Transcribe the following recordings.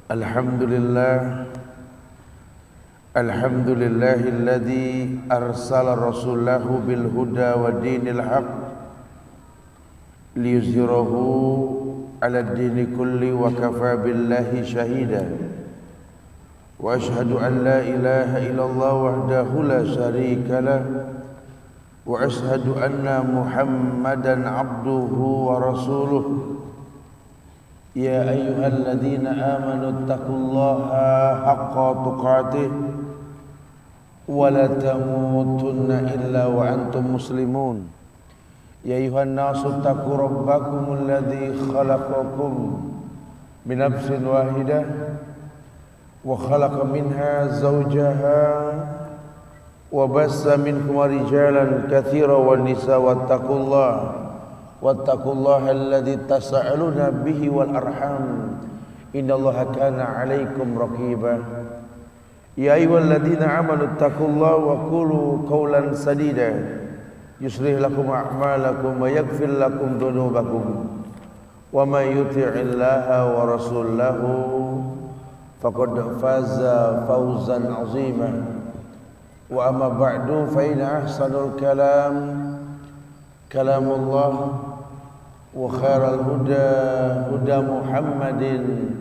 Alhamdulillahilladzi arsala rasulahu bil huda wa dinil haq liyuzhirahu ala dini kulli wa kafa billahi shahida wa ashhadu an la ilaha illallah wahdahu la sharika lah wa ashhadu anna muhammadan abduhu wa rasuluh. Ya ayyuhalladzina amanu taqullaha haqqa tuqatih wa la tamutunna illa wa antum muslimun. Ya ayyuhan nasu taqu rabbakumul ladzi khalaqakum min nafsin wahidah wa khalaqa minha zawjaha wa bassa minkum rijalan katsiran wan nisaa wattaqullaha alladzi tasaaluna bihi wal arham innallaha kana 'alaikum raqiba. Ya ayyuhalladzina amanu taqullaha wa qulu qawlan sadida yuslih lakum a'malakum wa yaghfir lakum dhunubakum wa may yuti'illaha wa rasulahu faqad faza fawzan 'azima. Wa amma ba'du fa inna ahsanal kalam kalamullah wa khairal huda Muhammadin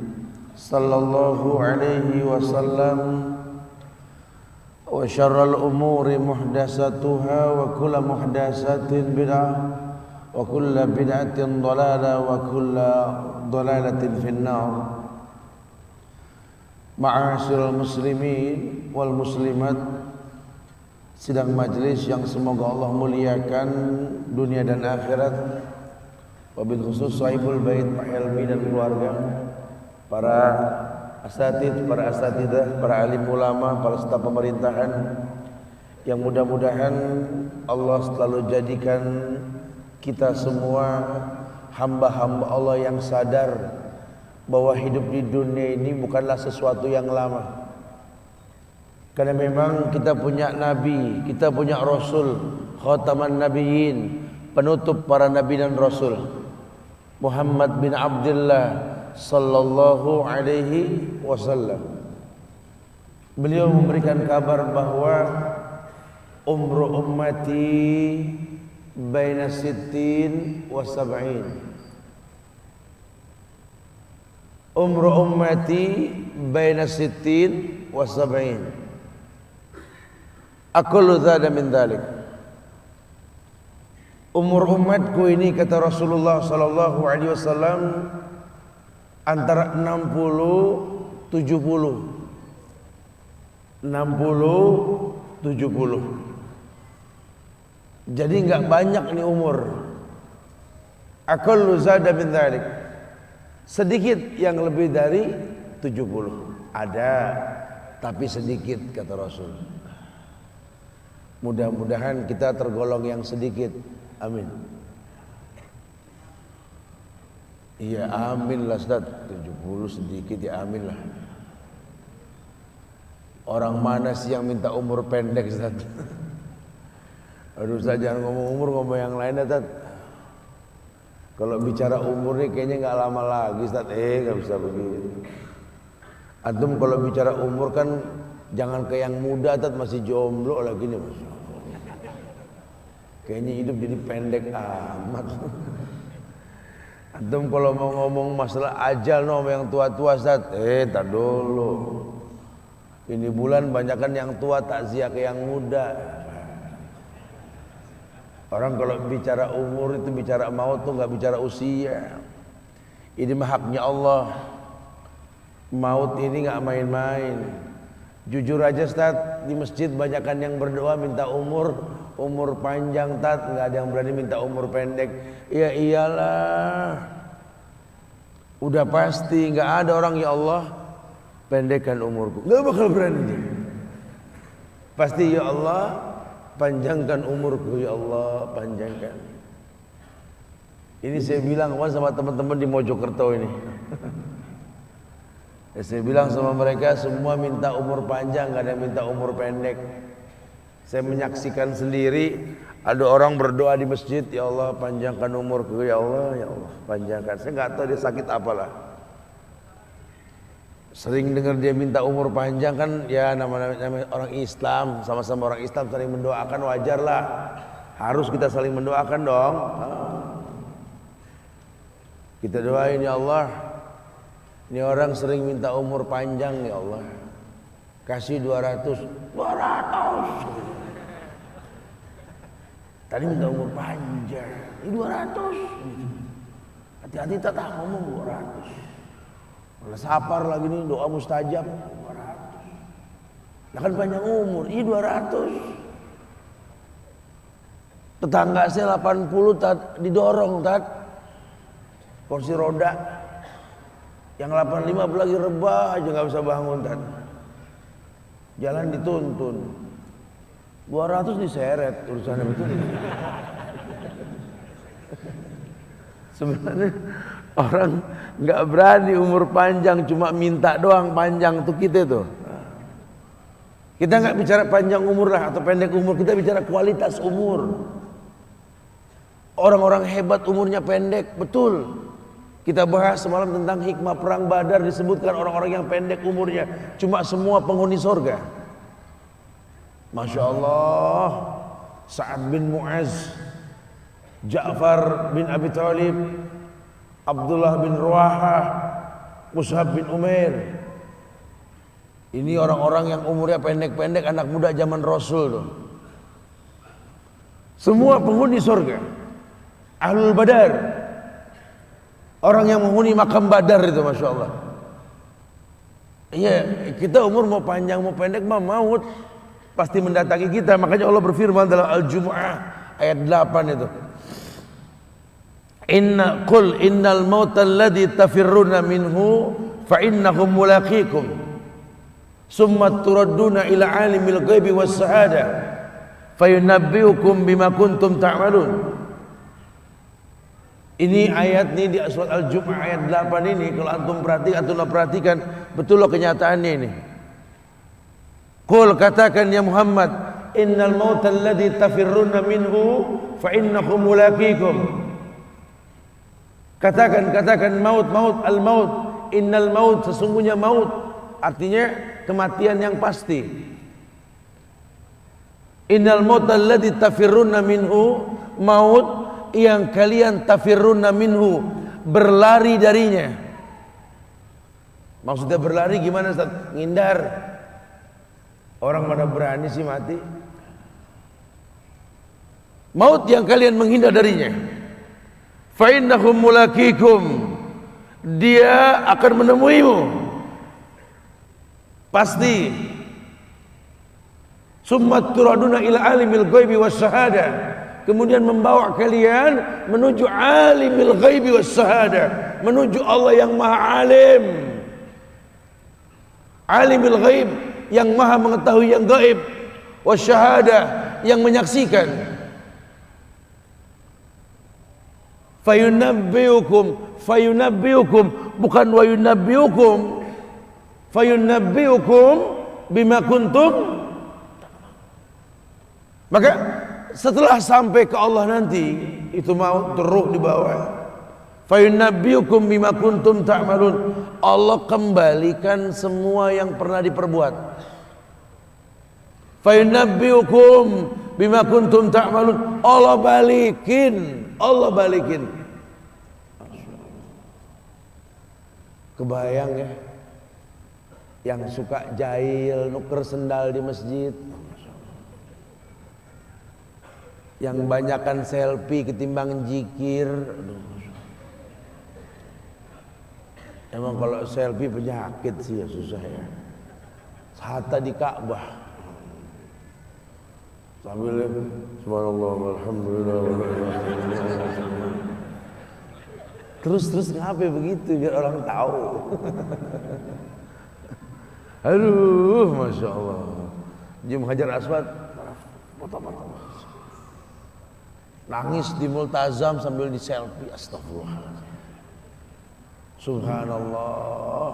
sallallahu alaihi wasallam wa syarral umuri muhdatsatuha wa kullu muhdatsatin bid'ah wa kullu bid'atin dhalalah wa kullu dhalalatin finnar. Ma'asyiral muslimin wal muslimat, sidang majelis yang semoga Allah muliakan dunia dan akhirat, wabil khusus sahibul bait Pak Helmi dan keluarga, para asatidz, para asatidah, para alim ulama, para staf pemerintahan, yang mudah-mudahan Allah selalu jadikan kita semua hamba-hamba Allah yang sadar bahwa hidup di dunia ini bukanlah sesuatu yang lama. Karena memang kita punya nabi, kita punya rasul, khataman nabiyyin, penutup para nabi dan rasul, Muhammad bin Abdullah sallallahu alaihi wasallam. Beliau memberikan kabar bahwa umru ummati baina sittin wa sab'in. Umru ummati baina sittin wa sab'in. Aqulu dzada min dzalik. Umur umatku ini, kata Rasulullah sallallahu alaihi wasallam, antara 60 70. 60 70. Jadi enggak banyak nih umur. Aqulu dzada min dzalik. Sedikit yang lebih dari 70. Ada, tapi sedikit, kata Rasul. Mudah-mudahan kita tergolong yang sedikit. Amin. Iya, amin lah Ustaz. 70 sedikit, ya amin lah. Orang mana sih yang minta umur pendek Ustaz? Aduh Ustaz, jangan ngomong umur, ngomong yang lain Ustaz. Kalau bicara umur nih kayaknya nggak lama lagi Ustaz. Nggak bisa begitu. Antum kalau bicara umur kan jangan ke yang muda Ustaz, masih jomblo lagi nih Mas. Kayaknya hidup jadi pendek amat. Antum kalau mau ngomong masalah ajal no yang tua-tua Ustaz, tar dulu. Ini bulan banyakan yang tua takziah ke yang muda. Orang kalau bicara umur itu bicara maut tuh nggak bicara usia. Ini mah haknya Allah. Maut ini nggak main-main. Jujur aja Ustaz, di masjid banyakan yang berdoa minta umur panjang Tat, nggak ada yang berani minta umur pendek. Ya iyalah, udah pasti nggak ada orang, ya Allah pendekkan umurku, nggak bakal berani. Pasti ya Allah panjangkan umurku, ya Allah panjangkan. Ini saya bilang sama teman-teman di Mojokerto ini. Saya bilang sama mereka semua minta umur panjang, gak ada yang minta umur pendek. Saya menyaksikan sendiri ada orang berdoa di masjid, ya Allah panjangkan umurku, ya Allah panjangkan. Saya nggak tahu dia sakit apalah. Sering dengar dia minta umur panjang kan, ya namanya orang Islam, sama-sama orang Islam saling mendoakan, wajar lah. Harus kita saling mendoakan dong. Kita doain, ya Allah, ini orang sering minta umur panjang, ya Allah, kasih 200. Tadi minta umur panjang, ini 200. Hati-hati tak ngomong 200. Malah sapar lagi nih, doa mustajab 200. Nah kan panjang umur, 200. Tetangga saya 80 tat, didorong tat, kursi roda. Yang 85 lagi rebah aja nggak bisa bangun tat. Jalan dituntun. 200 diseret urusannya, betul. Sebenarnya orang nggak berani umur panjang, cuma minta doang panjang tuh kita tuh. Kita nggak bicara panjang umur lah atau pendek umur, kita bicara kualitas umur. Orang-orang hebat umurnya pendek, betul. Kita bahas semalam tentang hikmah perang Badar, disebutkan orang-orang yang pendek umurnya cuma semua penghuni surga. Masya Allah, Sa'ad bin Mu'az, Ja'far bin Abi Thalib, Abdullah bin Ruahah, Mus'ab bin Umair. Ini orang-orang yang umurnya pendek-pendek, anak muda zaman Rasul tuh. Semua penghuni surga. Ahlul Badar, orang yang menghuni makam Badar itu, Masya Allah. Iya, kita umur mau panjang mau pendek mah maut pasti mendatangi kita. Makanya Allah berfirman dalam Al-Jumu'ah ayat 8 itu. Innal mauta alladhi tafirruna minhu fa innakum mulaqikum summa turadduna ila alimil ghaibi was shahada fayunabbiukum bima kuntum ta'malun. Ini ayat ini di surat Al-Jumu'ah ayat 8 ini, kalau antum perhatikan betul loh kenyataannya ini. Qul, katakan ya Muhammad, innal mauta alladhi tafirruna minhu fa innakum mulaqikum. Katakan maut, al-maut, innal maut, sesungguhnya maut, artinya kematian yang pasti. Innal mauta alladhi tafirruna minhu, maut yang kalian tafirruna minhu, berlari darinya. Maksudnya berlari gimana Ustaz? Ngindar. Orang mana berani sih mati? Maut yang kalian menghindar darinya. Fa innahum mulaqikum, dia akan menemuimu pasti. Summa turaduna ila alimil ghaibi was shahada, kemudian membawa kalian menuju alimil ghaibi was shahada, menuju Allah yang maha alim, alimil ghaib, yang maha mengetahui yang gaib, was shahada, yang menyaksikan. Fayunabbiukum, bukan wayunabbiukum. Fayunabbiukum bima kuntum. Maka setelah sampai ke Allah nanti, itu mau terus di bawah. Fayunabbiukum bima kuntum ta'malun. Allah kembalikan semua yang pernah diperbuat. Fayunabbiukum bima kuntum ta'malun. Allah balikin. Kebayang ya, yang suka jahil nuker sendal di masjid, yang banyakan selfie ketimbang zikir. Emang kalau selfie penyakit sih ya, susah ya. Hatta di Ka'bah sambil subhanallah alhamdulillah. Terus ngapain begitu biar orang tahu. Aduh, Masya Allah. Jum Hajar Aswad nangis di multazam sambil di selfie. Astagfirullah. Subhanallah.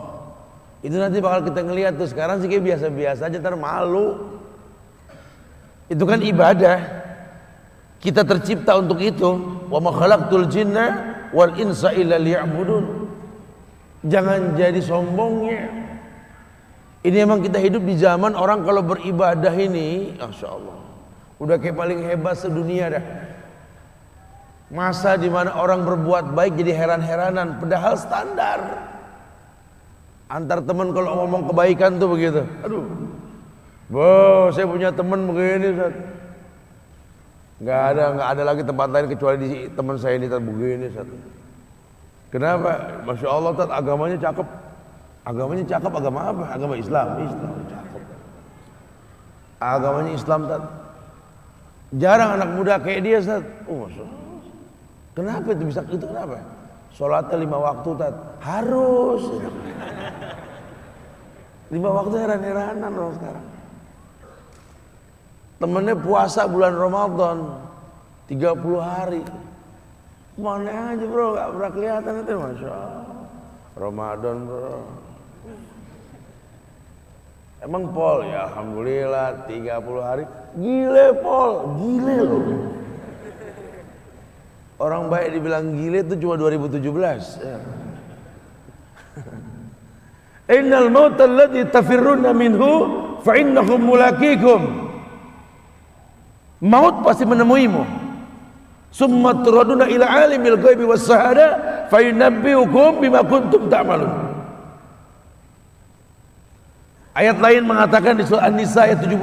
Itu nanti bakal kita ngelihat tuh. Sekarang sih kayak biasa-biasa aja, ntar malu. Itu kan ibadah. Kita tercipta untuk itu. Wa ma khalaqtul jinna wal insa illa liya'budun. Jangan jadi sombongnya. Ini emang kita hidup di zaman orang kalau beribadah ini, Masya Allah, udah kayak paling hebat sedunia dah. Masa dimana orang berbuat baik jadi heran-heranan, padahal standar. Antar teman kalau ngomong kebaikan tuh begitu. Aduh, saya punya teman begini, Ustaz. Nggak ada lagi tempat lain kecuali di teman saya ini, Ustaz, begini, Ustaz. Kenapa? Masya Allah, Ustaz, agamanya cakep. Agamanya cakep, agama apa? Agama Islam. Islam cakep. Agamanya Islam, Ustaz. Jarang anak muda kayak dia, Ustaz. Oh, Masya Allah. Kenapa itu bisa? Itu kenapa? Sholatnya 5 waktu, Ustaz. Harus. 5 waktu heran-heranan orang sekarang. Temennya puasa bulan Ramadan 30 hari. Mana aja bro, gak pernah kelihatan itu. Masya Allah, Ramadan bro. Emang Pol? Ya Alhamdulillah 30 hari. Gile Pol, gile loh. Orang baik dibilang gile itu cuma 2017 ya. Innal mautal ladzi tafirruna minhu fa innahu mulaqikum. Maut pasti menemuimu. Summa turaduna ila alimil ghaibi was syahada fa yunabbiukum bima kuntum ta'malun. Ayat lain mengatakan di surah An-Nisa ayat 78,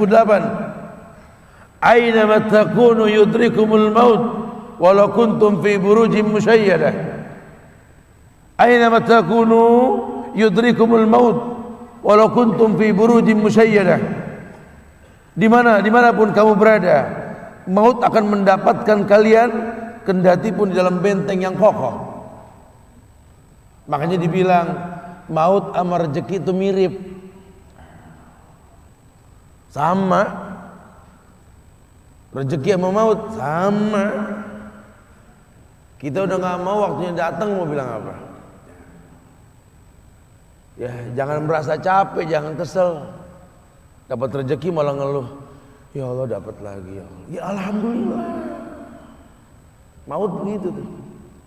aina ma takunu yudrikumul maut walau kuntum fi burujin musyayyadah. Aina ma takunu yudrikumul maut walau kuntum fi burujin musyayyadah. Dimanapun kamu berada, maut akan mendapatkan kalian, kendati pun di dalam benteng yang kokoh. Makanya dibilang maut sama rezeki itu mirip, sama. Rezeki sama maut sama. Kita udah nggak mau, waktunya datang mau bilang apa? Ya jangan merasa capek, jangan kesel. Dapat rezeki malah ngeluh. Ya Allah dapat lagi ya Allah. Ya Alhamdulillah. Maut begitu tuh.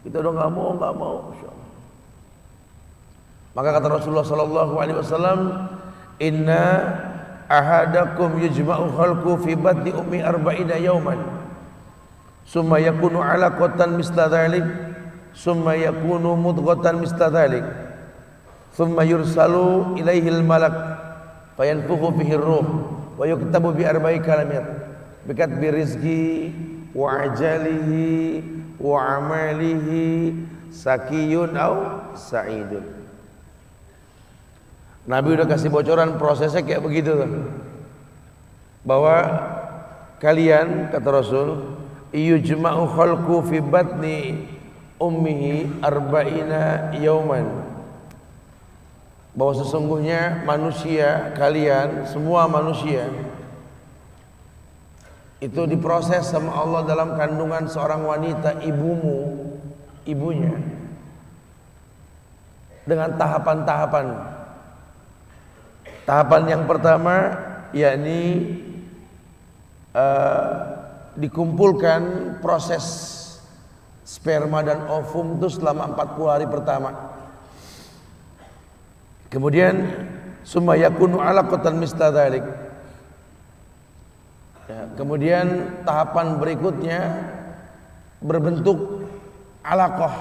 Kita udah nggak mau, Masya Allah. Maka kata Rasulullah Sallallahu Alaihi Wasallam, Inna ahadakum yujma'u khalqu fi batni ummi arba'ina yawman, summa yakunu alaqatan misla dhalik, summa yakunu mudghatan misla dhalik, summa yursalu ilaihil malak fayanfukhu fihi ruh wa yuktabu bi arba'i kalimat bikatbi rizki wa ajalihi wa amalihi sakiyun au sa'idun. Nabi udah kasih bocoran prosesnya kayak begitu tuh. Bahwa kalian, kata Rasul, yujma'u khalqu fi batni ummihi arba'ina yauman. Bahwa sesungguhnya manusia, kalian, semua manusia itu diproses sama Allah dalam kandungan seorang wanita, ibunya, dengan tahapan-tahapan. Tahapan yang pertama yakni dikumpulkan proses sperma dan ovum itu selama 40 hari pertama. Kemudian summa yakunu alaqatan misla dzalik. Ya, kemudian tahapan berikutnya berbentuk alaqah.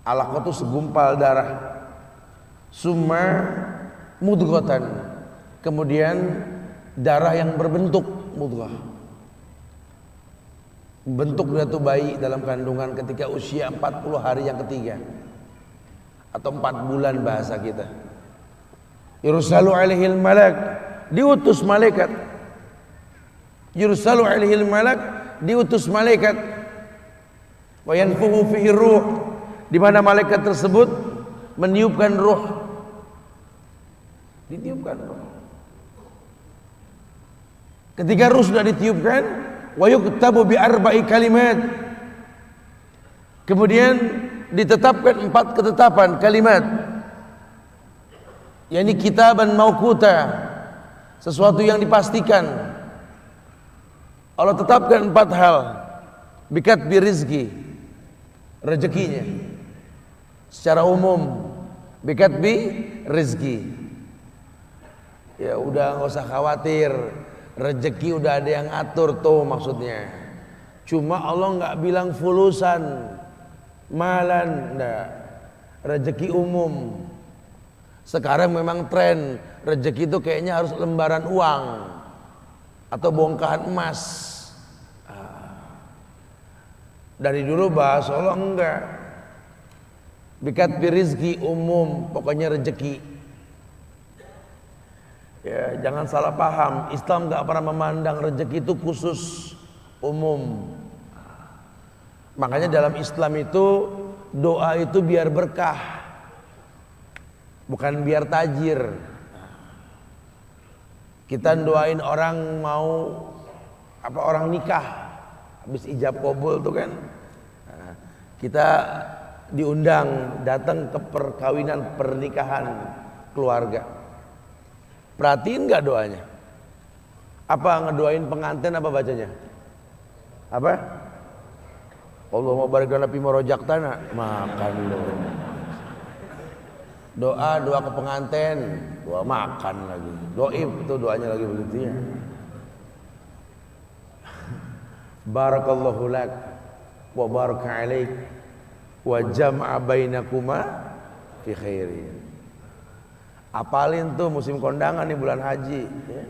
Alaqah itu segumpal darah. Summa mudghatan, kemudian darah yang berbentuk mudghah. Bentuk dia tuh bayi dalam kandungan ketika usia 40 hari yang ketiga atau 4 bulan bahasa kita. Yursalu alaihil malak, diutus malaikat. Yursalu alaihil malak, diutus malaikat. Wa yanfukhu fihi ruh, di mana malaikat tersebut meniupkan ruh. Ditiupkan ruh. Ketika ruh sudah ditiupkan, wa yuktabu bi arba'i kalimat. Kemudian ditetapkan 4 ketetapan kalimat. yakni kitaban mauquta, sesuatu yang dipastikan. Allah tetapkan 4 hal. Bikatbi rizki, rezekinya secara umum. Bikatbi rizki, Ya udah nggak usah khawatir, rezeki udah ada yang atur tuh maksudnya. Cuma Allah nggak bilang fulusan, malan, enggak. Rezeki umum. Sekarang memang tren rezeki itu kayaknya harus lembaran uang atau bongkahan emas. Dari dulu bahasa Allah enggak. Bikat birizki umum, pokoknya rezeki. Ya, jangan salah paham. Islam enggak pernah memandang rezeki itu khusus umum. Makanya dalam Islam itu doa itu biar berkah, bukan biar tajir. Kita doain orang mau orang nikah, habis ijab kabul tuh kan. Nah, kita diundang datang ke perkawinan pernikahan keluarga. Perhatiin nggak doanya? Apa ngedoain pengantin apa bacanya? Apa? Allahumma barik lana fi marojak tanah. Makan lo. Doa ke pengantin, doa makan lagi. Doib itu doanya lagi begitu ya. Barakallahu lak wa baraka alaik wa jam'a bainakuma fi khairin. Apalin tuh musim kondangan nih bulan haji ya.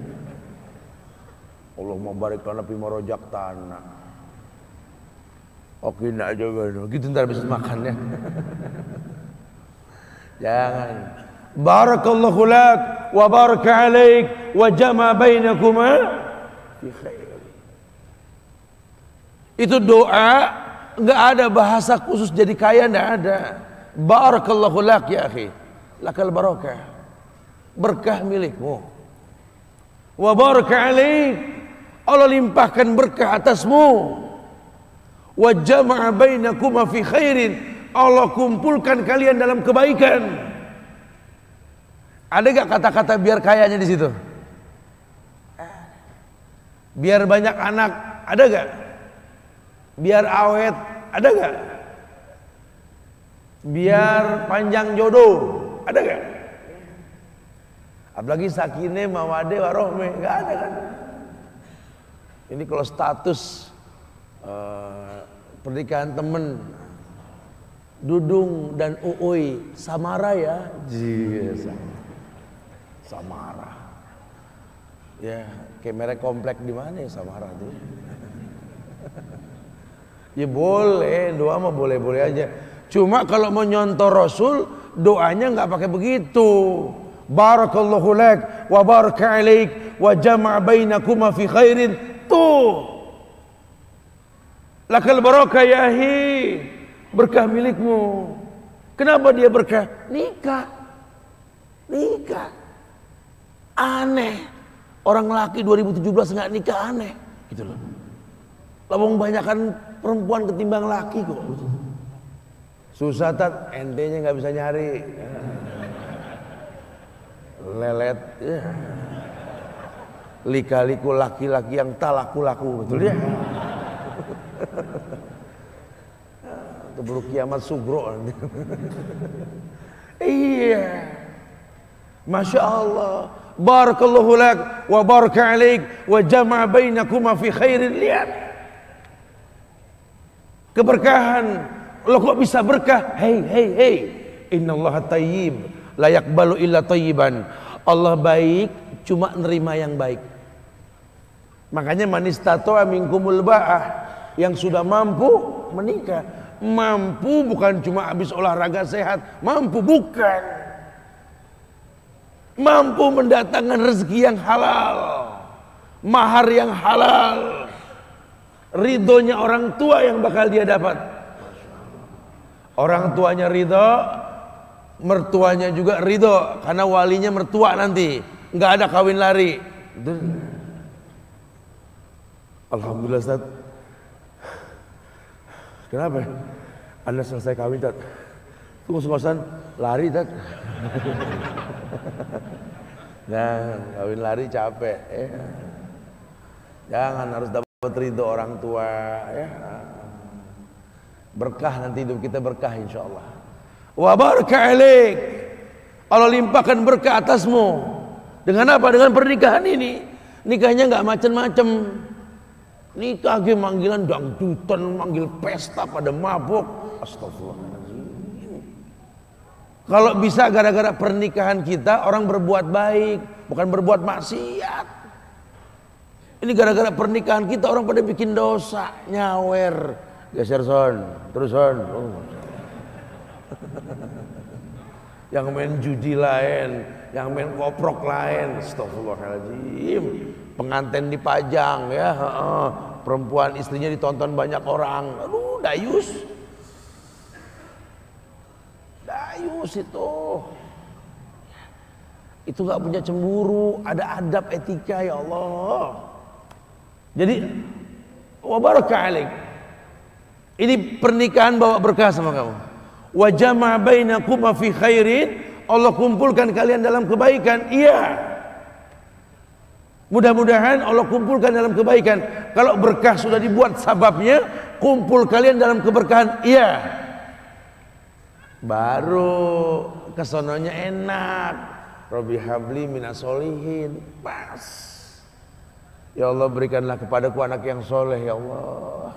Allahumma barik lana fi marojak tanah. Oke nak juga gitu ntar bisa makan ya. Jangan. Barakallahu lak wa baraka alaik wa jama bainakuma fi khair. Itu doa enggak ada bahasa khusus jadi kaya, enggak ada. Barakallahu lak ya akhi. Lakal barakah. Berkah milikmu. Wa baraka alaik. Allah limpahkan berkah atasmu. Wa jama'a bainakuma fi khairin. Allah kumpulkan kalian dalam kebaikan. Ada gak kata-kata biar kayanya di situ? Biar banyak anak, ada gak? Biar awet, ada gak? Biar panjang jodoh, ada gak? Apalagi sakinah mawaddah warohmah, gak ada kan? Ini kalau status pernikahan temen Dudung dan Uui Samara ya, Samara. Ya, kayak merek komplek di mana ya Samara tuh? Ya boleh, doa mah boleh-boleh aja. Cuma kalau mau nyontoh Rasul, doanya nggak pakai begitu. Barakallahu lak wa baraka alaik wa jama'a bainakuma fi khairin. Tuh. Lakal barakah ya ahi. Berkah milikmu. Kenapa dia berkah? Nikah. Aneh. Orang laki 2017 nggak nikah, aneh. Gitu loh. Labung banyakan perempuan ketimbang laki kok. Susah tat, ente-nya nggak bisa nyari. Lelet. Ya. Lika-liku laki-laki yang tak laku-laku, betul ya? Keburu kiamat sugro. Iya. Masya Allah. Barakallahu lak wa baraka alaik wa jama'a bainakuma fi khairin. Lihat keberkahan. Lo kok bisa berkah? Hei. Innallaha tayyib la yaqbalu illa tayyiban. Allah baik, cuma nerima yang baik. Makanya manistato'a minkumul ba'ah, yang sudah mampu menikah. Mampu bukan cuma habis olahraga sehat, mampu bukan. Mampu mendatangkan rezeki yang halal, mahar yang halal, ridhonya orang tua yang bakal dia dapat. Orang tuanya ridho, mertuanya juga ridho, karena walinya mertua nanti, nggak ada kawin lari. Alhamdulillah Ustaz. Kenapa? Anda selesai kawin Tat, tunggu ngos-ngosan lari Tat. Jangan kawin lari capek ya. Jangan, harus dapat ridho orang tua ya. Berkah nanti hidup kita, berkah insyaallah. Wa baraka alaik. Allah limpahkan berkah atasmu. Dengan apa? Dengan pernikahan ini. Nikahnya nggak macem-macem. Nikah ge manggilan dangdutan, manggil pesta pada mabok. Astagfirullahaladzim. Kalau bisa gara-gara pernikahan kita orang berbuat baik, bukan berbuat maksiat. Ini gara-gara pernikahan kita orang pada bikin dosa, nyawer, geser son, terus son. Yang main judi lain, yang main koprok lain. Astagfirullahaladzim. Pengantin dipajang ya, perempuan istrinya ditonton banyak orang. Aduh, dayus. Dayus itu nggak punya cemburu, ada adab etika ya Allah. Jadi wa baraka alaik. Ini pernikahan bawa berkah sama kamu. Wa jama'a bainakum fi khairin. Allah kumpulkan kalian dalam kebaikan. Iya. Mudah-mudahan Allah kumpulkan dalam kebaikan. Kalau berkah sudah dibuat sababnya, kumpul kalian dalam keberkahan. Iya. Baru kesononya enak. Rabbi habli minas solihin. Pas. Ya Allah, berikanlah kepadaku anak yang soleh ya Allah.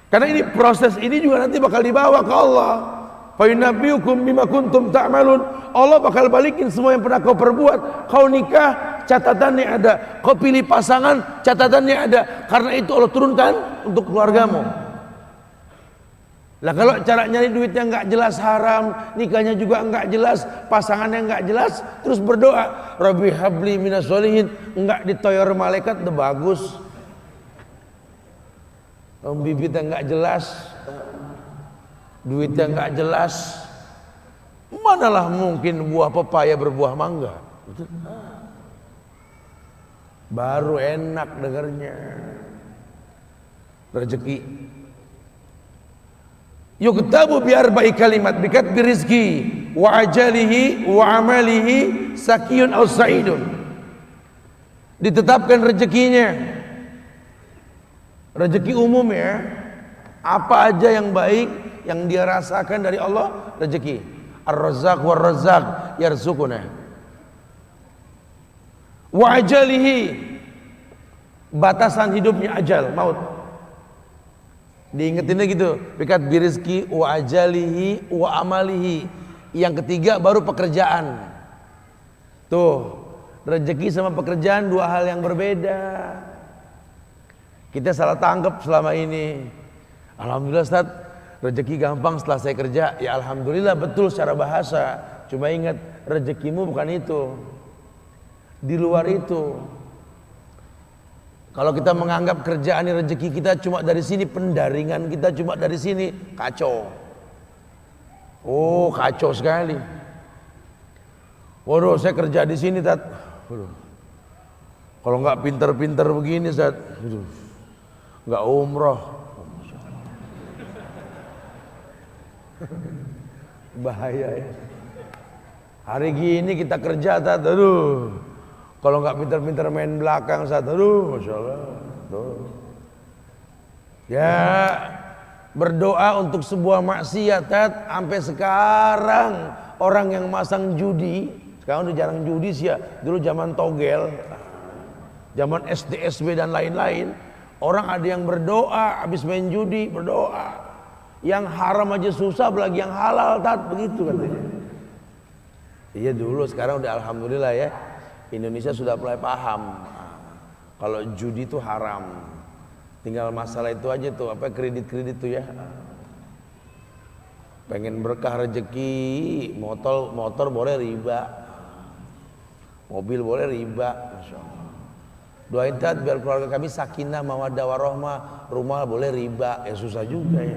Karena ini proses ini juga nanti bakal dibawa ke Allah. Fa yunabbiukum bima kuntum ta'malun. Allah bakal balikin semua yang pernah kau perbuat. Kau nikah, catatannya ada. Kau pilih pasangan, catatannya ada. Karena itu Allah turunkan untuk keluargamu. Lah kalau cara nyari duitnya nggak jelas haram, nikahnya juga nggak jelas, pasangannya nggak jelas, terus berdoa, Rabbi habli minas solihin, nggak ditoyor malaikat, udah bagus. Bibitnya nggak jelas, duitnya nggak jelas, manalah mungkin buah pepaya berbuah mangga. Baru enak dengarnya. Rezeki. Yuktabu bi arba'i kalimat bikat birizki wa ajalihi wa amalihi sakiyun aw sa'idun. Ditetapkan rezekinya. Rezeki umum ya. Apa aja yang baik yang dia rasakan dari Allah, rezeki. Ar-Razzaq war-Razzaq yarzuquna. Wa ajalihi, batasan hidupnya ajal, maut. Diingetinnya gitu, bikat birizki wa ajalihi wa amalihi. Yang ketiga baru pekerjaan. Tuh, rezeki sama pekerjaan dua hal yang berbeda. Kita salah tangkap selama ini. Alhamdulillah Ustaz, rezeki gampang setelah saya kerja. Ya alhamdulillah betul secara bahasa. Cuma ingat, rezekimu bukan itu. Di luar itu. Kalau kita menganggap kerjaan ini rezeki kita cuma dari sini, pendaringan kita cuma dari sini, kacau. Oh, kacau sekali. Waduh, saya kerja di sini, Tat. Waduh. Kalau nggak pinter-pinter begini, Tat. Waduh. Nggak umroh. Bahaya ya. Hari gini kita kerja, Tat. Aduh. Kalau nggak pintar-pintar main belakang saat, aduh, masya Allah. Tuh. Ya, berdoa untuk sebuah maksiat, sampai sekarang orang yang masang judi, sekarang udah jarang judi sih ya. Dulu zaman togel, zaman SD, SB dan lain-lain, orang ada yang berdoa habis main judi, berdoa. Yang haram aja susah, apalagi yang halal, begitu katanya. Iya dulu, sekarang udah alhamdulillah ya. Indonesia sudah mulai paham kalau judi itu haram. Tinggal masalah itu aja tuh, apa kredit-kredit tuh ya. Pengen berkah rezeki, motor boleh riba, mobil boleh riba, masya Allah. Doain Tat biar keluarga kami sakinah mawaddah warahmah, rumah boleh riba, ya susah juga ya.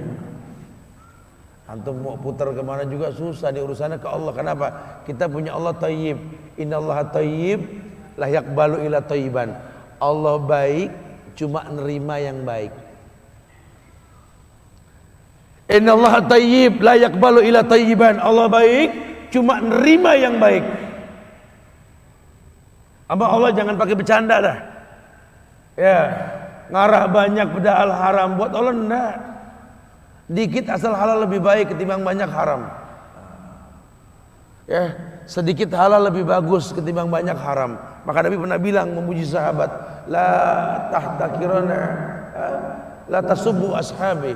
Antum mau putar kemana juga susah, di urusannya ke Allah. Kenapa? Kita punya Allah Thayyib. Innallaha Thayyib la yaqbalu illa thayyiban. Allah baik, cuma nerima yang baik. Innallaha Thayyib la yaqbalu illa thayyiban. Allah baik, cuma nerima yang baik. Apa Allah jangan pakai bercanda dah. Ya, ngarah banyak padahal haram buat Allah enggak. Dikit asal halal lebih baik ketimbang banyak haram. Ya, sedikit halal lebih bagus ketimbang banyak haram. Maka Nabi pernah bilang memuji sahabat, la tahtakirana, la tasubbu ashabi,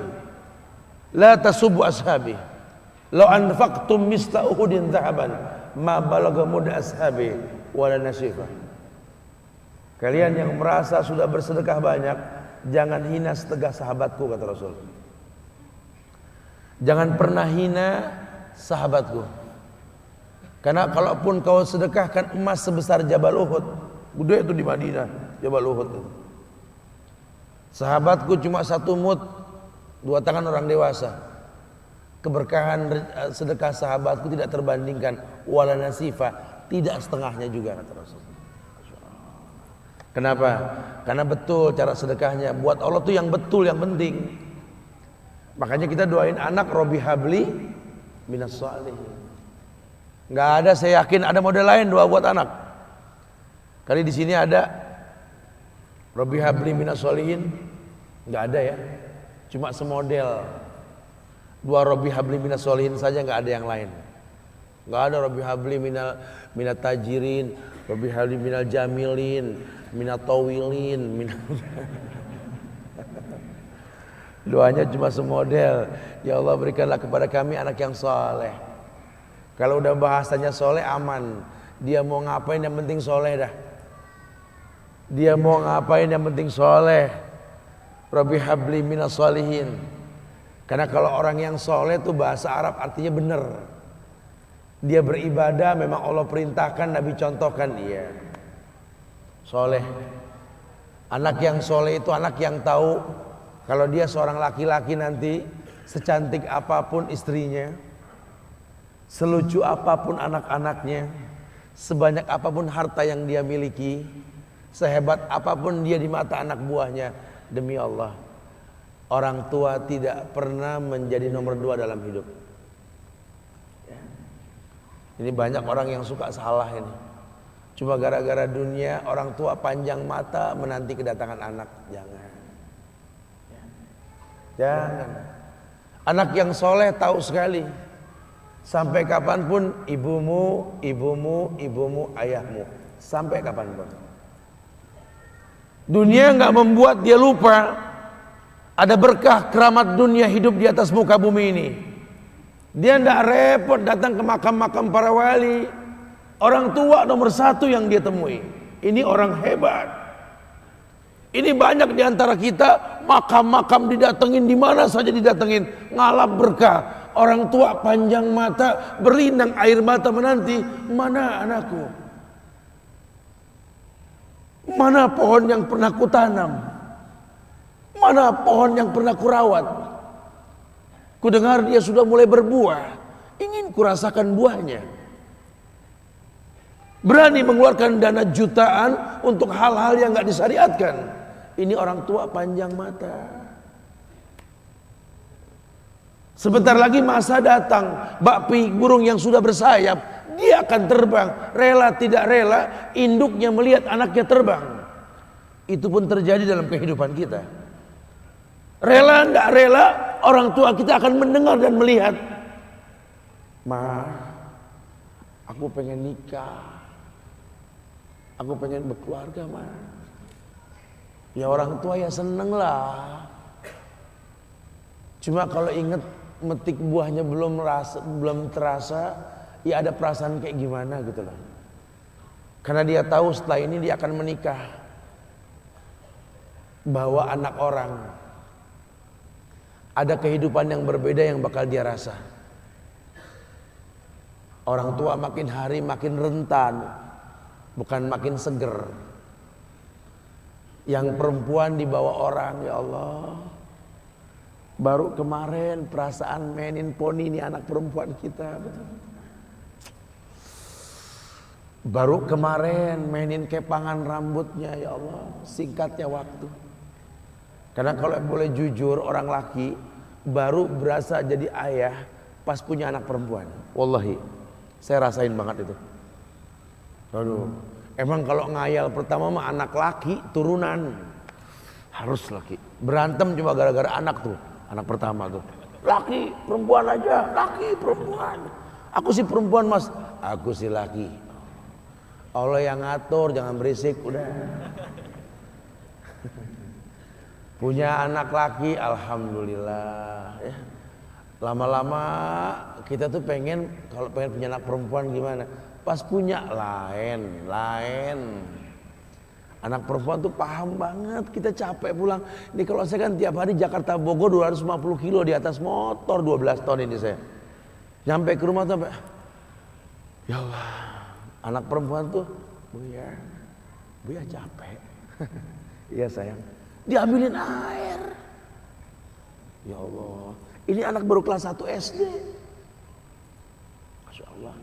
la tasubbu ashabi. Law anfaqtum misla Uhudin dhahaban, ma balagha mudda ashabi wala nasifa. Kalian yang merasa sudah bersedekah banyak, jangan hina setengah sahabatku, kata Rasul. Jangan pernah hina sahabatku. Karena kalaupun kau sedekahkan emas sebesar Jabal Uhud, gede itu di Madinah, Jabal Uhud itu. Sahabatku cuma 1 mud, 2 tangan orang dewasa. Keberkahan sedekah sahabatku tidak terbandingkan, wala nasifa, tidak setengahnya juga, kata Rasul. Kenapa? Karena betul cara sedekahnya. Buat Allah tuh yang betul, yang penting. Makanya kita doain anak, Robbi habli minas shalihin. Nggak ada, saya yakin ada model lain doa buat anak. Kali di sini ada Robbi habli minas shalihin, nggak ada ya. Cuma semodel. Dua Robbi habli minas shalihin saja, nggak ada yang lain. Nggak ada Robbi habli minat tajirin, Robbi habli minal jamilin, minat tawilin, doanya cuma semodel. Ya Allah, berikanlah kepada kami anak yang soleh. Kalau udah bahasanya soleh aman. Dia mau ngapain yang penting soleh dah. Dia mau ngapain yang penting soleh. Rabbi habli minas shalihin. Karena kalau orang yang soleh itu bahasa Arab artinya benar. Dia beribadah memang Allah perintahkan, Nabi contohkan dia. Soleh. Anak yang soleh itu anak yang tahu kalau dia seorang laki-laki nanti secantik apapun istrinya, selucu apapun anak-anaknya, sebanyak apapun harta yang dia miliki, sehebat apapun dia di mata anak buahnya, demi Allah, orang tua tidak pernah menjadi nomor 2 dalam hidup. Ini banyak orang yang suka salah ini. Cuma gara-gara dunia, orang tua panjang mata menanti kedatangan anak. Jangan. Jangan. Anak yang soleh tahu sekali. Sampai kapanpun ibumu, ayahmu. Sampai kapanpun. Dunia nggak membuat dia lupa. Ada berkah keramat dunia hidup di atas muka bumi ini. Dia nggak repot datang ke makam-makam para wali. Orang tua nomor 1 yang dia temui. Ini orang hebat. Ini banyak di antara kita makam-makam didatengin, di mana saja didatengin, ngalap berkah. Orang tua panjang mata, berlinang air mata menanti, mana anakku? Mana pohon yang pernah kutanam? Mana pohon yang pernah kurawat? Kudengar dia sudah mulai berbuah, ingin kurasakan buahnya. Berani mengeluarkan dana jutaan untuk hal-hal yang gak disyariatkan. Ini orang tua panjang mata. Sebentar lagi masa datang, bakpi burung yang sudah bersayap, dia akan terbang. Rela tidak rela, induknya melihat anaknya terbang. Itu pun terjadi dalam kehidupan kita. Rela tidak rela, orang tua kita akan mendengar dan melihat. Ma, aku pengen nikah. Aku pengen berkeluarga, Ma. Ya orang tua ya seneng lah. Cuma kalau inget metik buahnya belum terasa, ya ada perasaan kayak gimana gitu loh. Karena dia tahu setelah ini dia akan menikah. Bawa anak orang. Ada kehidupan yang berbeda yang bakal dia rasa. Orang tua makin hari makin rentan, bukan makin seger. Yang perempuan dibawa orang, ya Allah. Baru kemarin perasaan mainin poni ini anak perempuan kita. Baru kemarin mainin kepangan rambutnya, ya Allah. Singkatnya waktu. Karena kalau boleh jujur, orang laki baru berasa jadi ayah pas punya anak perempuan. Wallahi, saya rasain banget itu. Aduh, emang kalau ngayal pertama mah anak laki turunan, harus laki. Berantem cuma gara-gara anak tuh, anak pertama tuh. Laki perempuan aja, laki perempuan. Aku si perempuan mas. Aku si laki. Allah yang ngatur, jangan berisik, udah. Punya anak laki, alhamdulillah. Ya. Lama-lama kita tuh pengen, kalau pengen punya anak perempuan gimana? Pas punya lain. Anak perempuan tuh paham banget, kita capek pulang. Ini kalau saya kan tiap hari Jakarta Bogor 250 kilo di atas motor 12 ton ini saya. Nyampe ke rumah tuh sampai, ya Allah, anak perempuan tuh, Buya capek. Iya sayang, diambilin air. Ya Allah, ini anak baru kelas 1 SD. Masya Allah.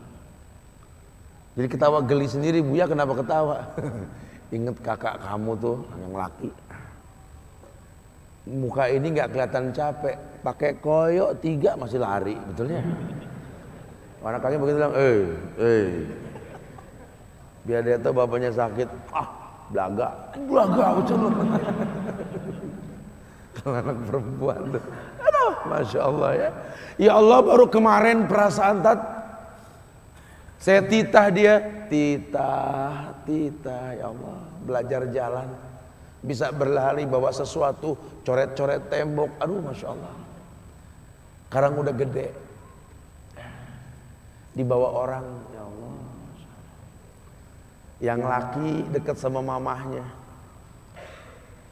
Jadi ketawa geli sendiri, Buya kenapa ketawa? Ingat kakak kamu tuh yang laki, muka ini nggak kelihatan capek, pakai koyok 3 masih lari, betulnya. Anak kakek begitu bilang, biar dia tahu bapaknya sakit, belaga, betul. Kalau anak perempuan tuh, aduh, masya Allah ya. Ya Allah, baru kemarin perasaan saya titah dia, titah, ya Allah, belajar jalan, bisa berlari bawa sesuatu, coret-coret tembok, aduh masya Allah. Sekarang udah gede, dibawa orang, ya Allah. Yang laki dekat sama mamahnya,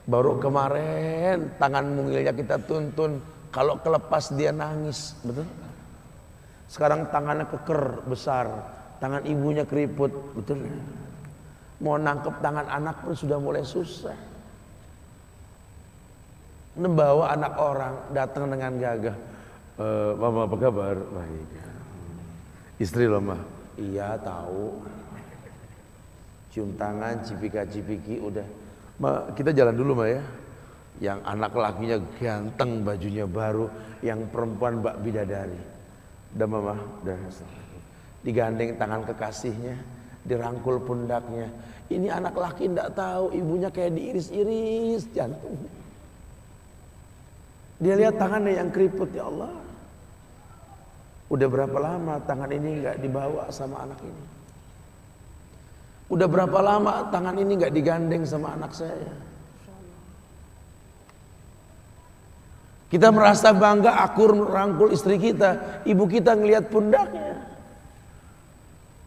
baru kemarin tangan mungilnya kita tuntun, kalau kelepas dia nangis, betul? Sekarang tangannya keker besar, tangan ibunya keriput, betul? Mau nangkep tangan anak pun sudah mulai susah. Membawa anak orang datang dengan gagah, Mama apa kabar? Baik. Istri lo mah? Iya tahu. Cium tangan, cipika-cipiki, udah. Ma, kita jalan dulu mah ya. Yang anak lakinya ganteng, bajunya baru, yang perempuan Mbak Bidadari. Udah mama, udah. Digandeng tangan kekasihnya, dirangkul pundaknya. Ini anak laki ndak tahu, ibunya kayak diiris-iris jantung. Dia lihat tangannya yang keriput, ya Allah. Udah berapa lama tangan ini nggak dibawa sama anak ini? Udah berapa lama tangan ini nggak digandeng sama anak saya? Kita merasa bangga akur rangkul istri kita, ibu kita ngelihat pundaknya.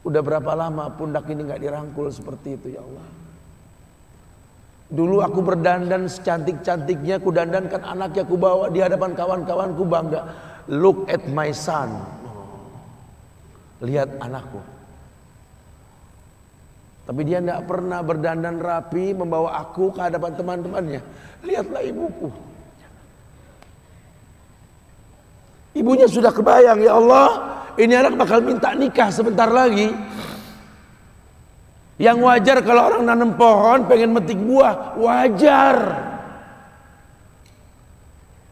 Udah berapa lama pundak ini nggak dirangkul seperti itu, ya Allah. Dulu aku berdandan secantik-cantiknya, ku dandankan anaknya, ku bawa di hadapan kawan-kawanku bangga. Look at my son. Lihat anakku. Tapi dia tidak pernah berdandan rapi membawa aku ke hadapan teman-temannya. Lihatlah ibuku. Ibunya sudah kebayang, ya Allah, ini anak bakal minta nikah sebentar lagi. Yang wajar kalau orang nanam pohon pengen metik buah, wajar.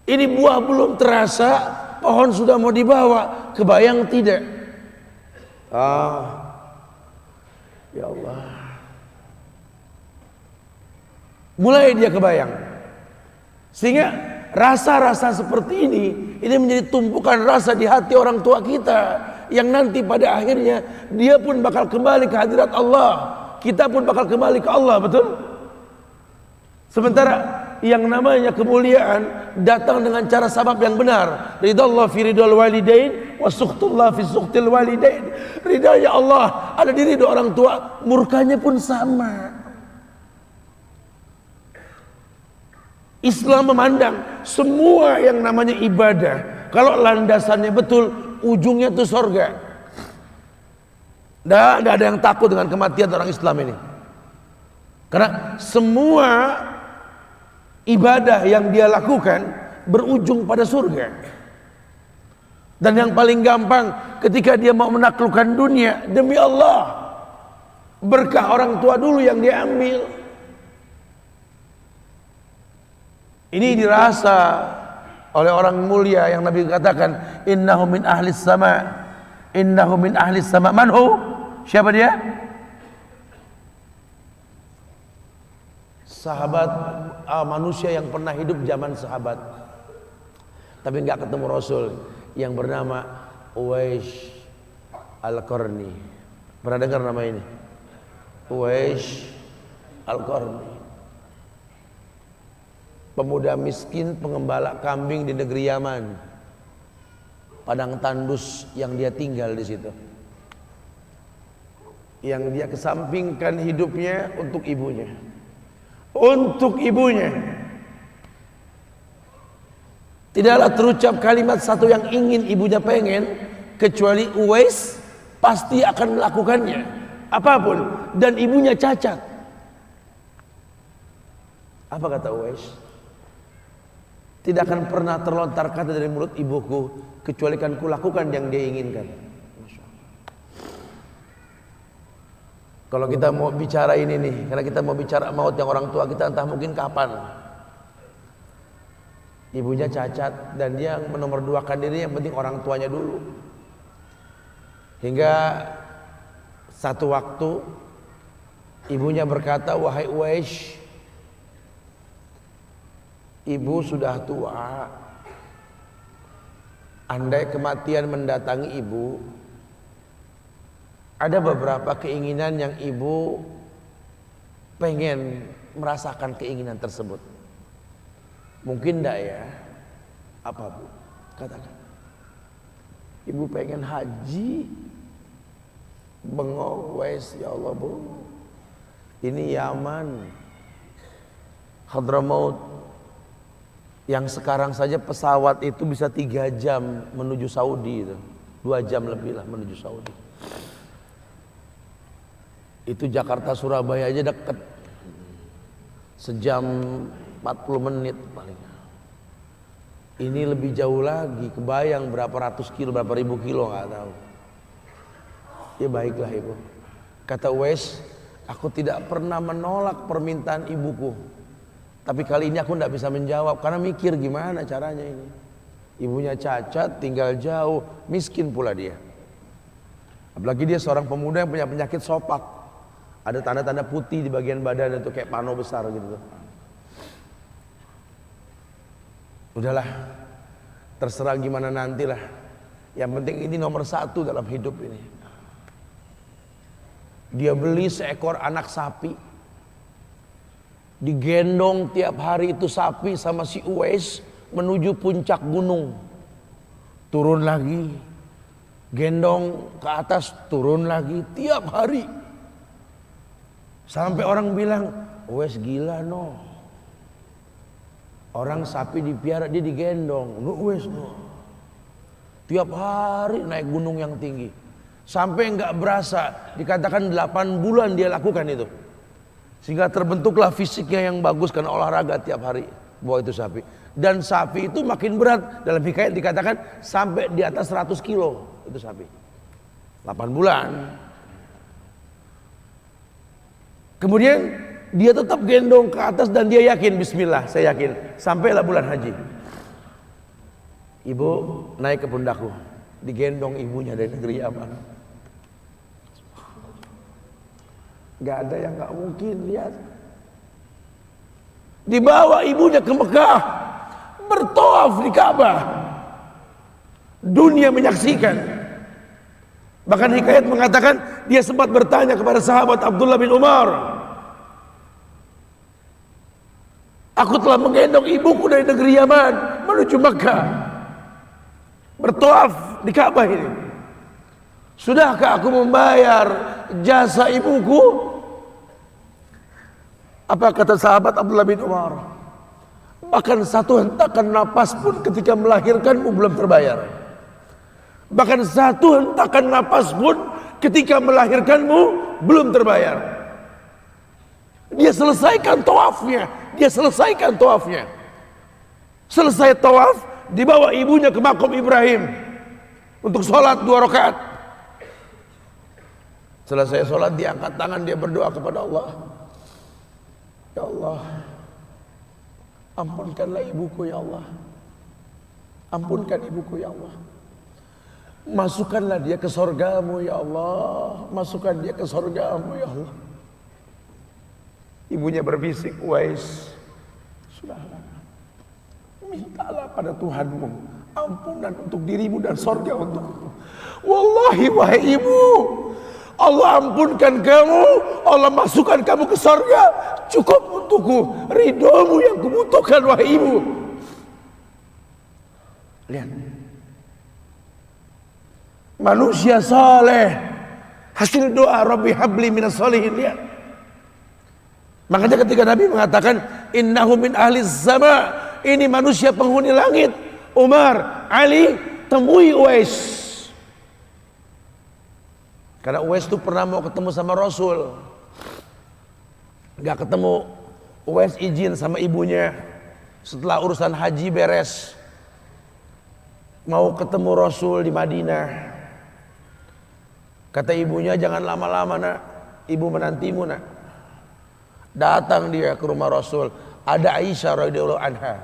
Ini buah belum terasa, pohon sudah mau dibawa, kebayang tidak? Ya Allah. Mulai dia kebayang. Sehingga rasa-rasa seperti ini menjadi tumpukan rasa di hati orang tua kita, yang nanti pada akhirnya dia pun bakal kembali ke hadirat Allah, kita pun bakal kembali ke Allah, betul? Sementara yang namanya kemuliaan datang dengan cara sabab yang benar. Ridallah fi ridal walidain wa sukhtullah fi sukhtil walidain. Ridanya Allah ada di ridho orang tua, murkanya pun sama. Islam memandang semua yang namanya ibadah, kalau landasannya betul, ujungnya itu surga. Tidak ada yang takut dengan kematian orang Islam ini, karena semua ibadah yang dia lakukan berujung pada surga. Dan yang paling gampang ketika dia mau menaklukkan dunia, demi Allah, berkah orang tua dulu yang dia ambil. Ini dirasa oleh orang mulia yang Nabi katakan, innahu min ahlis sama, innahu min ahlis sama. Manhu? Siapa dia? Sahabat, manusia yang pernah hidup zaman sahabat tapi nggak ketemu Rasul, yang bernama Uwais Al-Qarni. Pernah dengar nama ini? Uwais Al-Qarni. Pemuda miskin pengembala kambing di negeri Yaman. Padang tandus yang dia tinggal di situ. Yang dia kesampingkan hidupnya untuk ibunya. Untuk ibunya. Tidaklah terucap kalimat satu yang ingin ibunya pengen, kecuali Uwais pasti akan melakukannya. Apapun. Dan ibunya cacat. Apa kata Uwais? Tidak akan pernah terlontar kata dari mulut ibuku, kecuali kan kulakukan yang dia inginkan. Kalau kita mau bicara ini nih, karena kita mau bicara maut yang orang tua kita, entah mungkin kapan. Ibunya cacat dan dia menomorduakan diri, yang penting orang tuanya dulu. Hingga satu waktu ibunya berkata, wahai Uwais, ibu sudah tua. Andai kematian mendatangi ibu, ada beberapa keinginan yang ibu pengen merasakan keinginan tersebut. Mungkin enggak ya? Apa bu? Katakan. Ibu pengen haji. Bengong, Wais, ya Allah bu. Ini Yaman, Hadramaut, yang sekarang saja pesawat itu bisa 3 jam menuju Saudi itu. 2 jam lebih lah menuju Saudi. Itu Jakarta Surabaya aja deket. Sejam 40 menit paling. Ini lebih jauh lagi, kebayang berapa ratus kilo, berapa ribu kilo nggak tahu. Ya baiklah ibu. Kata Uwais, aku tidak pernah menolak permintaan ibuku. Tapi kali ini aku tidak bisa menjawab karena mikir gimana caranya ini. Ibunya cacat, tinggal jauh, miskin pula dia. Apalagi dia seorang pemuda yang punya penyakit sopak. Ada tanda-tanda putih di bagian badan itu kayak pano besar gitu. Udahlah, terserah gimana nantilah. Yang penting ini nomor 1 dalam hidup ini. Dia beli seekor anak sapi. Digendong tiap hari itu sapi sama si Uwais menuju puncak gunung. Turun lagi. Gendong ke atas, turun lagi tiap hari. Sampai orang bilang, Uwais gila no. Orang sapi dipiara, dia digendong. Uwais no. Tiap hari naik gunung yang tinggi. Sampai nggak berasa, dikatakan 8 bulan dia lakukan itu. Sehingga terbentuklah fisiknya yang bagus karena olahraga tiap hari bawa itu sapi. Dan sapi itu makin berat, dalam hikayat dikatakan sampai di atas 100 kilo itu sapi. 8 bulan. Kemudian dia tetap gendong ke atas dan dia yakin, bismillah, saya yakin. Sampailah bulan haji. Ibu naik ke pundakku, digendong ibunya dari negeri Yaman. Gak ada yang gak mungkin, lihat. Dibawa ibunya ke Mekah, bertawaf di Ka'bah. Dunia menyaksikan. Bahkan hikayat mengatakan dia sempat bertanya kepada sahabat Abdullah bin Umar, aku telah menggendong ibuku dari negeri Yaman menuju Mekah, bertawaf di Ka'bah ini. Sudahkah aku membayar jasa ibuku? Apa kata sahabat Abdullah bin Umar? Bahkan satu hentakan napas pun ketika melahirkanmu belum terbayar. Bahkan satu hentakan napas pun ketika melahirkanmu belum terbayar. Dia selesaikan tawafnya. Dia selesaikan tawafnya. Selesai tawaf, dibawa ibunya ke makom Ibrahim untuk sholat 2 rakaat. Selesai sholat, diangkat tangan, dia berdoa kepada Allah. Ya Allah, ampunkanlah ibuku ya Allah. Ampunkan ibuku ya Allah. Masukkanlah dia ke surgamu ya Allah. Masukkan dia ke surgamu ya Allah. Ibunya berbisik, Uwais, sudahlah, mintalah pada Tuhanmu ampunan untuk dirimu dan surga untukmu. Wallahi wahai ibu, Allah ampunkan kamu, Allah masukkan kamu ke surga, cukup untukku. Ridhomu yang kubutuhkan wahai ibu. Lihat, manusia saleh, hasil doa Rabbi habli minas solihin. Lihat, makanya ketika Nabi mengatakan innahu min ahli sama, ini manusia penghuni langit. Umar, Ali, temui Uwais. Karena Uwais itu pernah mau ketemu sama Rasul, gak ketemu. Uwais izin sama ibunya setelah urusan haji beres, mau ketemu Rasul di Madinah. Kata ibunya, jangan lama-lama nak, ibu menantimu nak. Datang dia ke rumah Rasul, ada Aisyah radhiyallahu anha.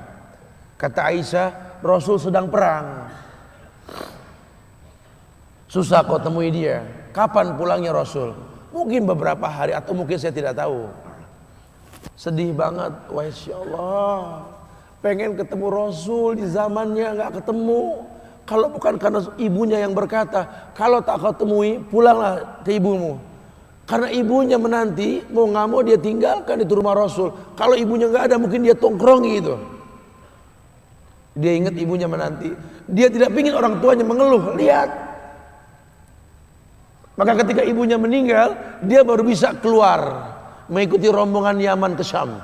Kata Aisyah, Rasul sedang perang, susah kau temui dia. Kapan pulangnya Rasul? Mungkin beberapa hari atau mungkin saya tidak tahu. Sedih banget, wah insya Allah, pengen ketemu Rasul di zamannya nggak ketemu. Kalau bukan karena ibunya yang berkata, kalau tak kau temui, pulanglah ke ibumu. Karena ibunya menanti, mau nggak mau dia tinggalkan itu rumah Rasul. Kalau ibunya nggak ada, mungkin dia tongkrongi itu. Dia ingat ibunya menanti. Dia tidak ingin orang tuanya mengeluh. Lihat. Maka ketika ibunya meninggal, dia baru bisa keluar mengikuti rombongan Yaman ke Syam.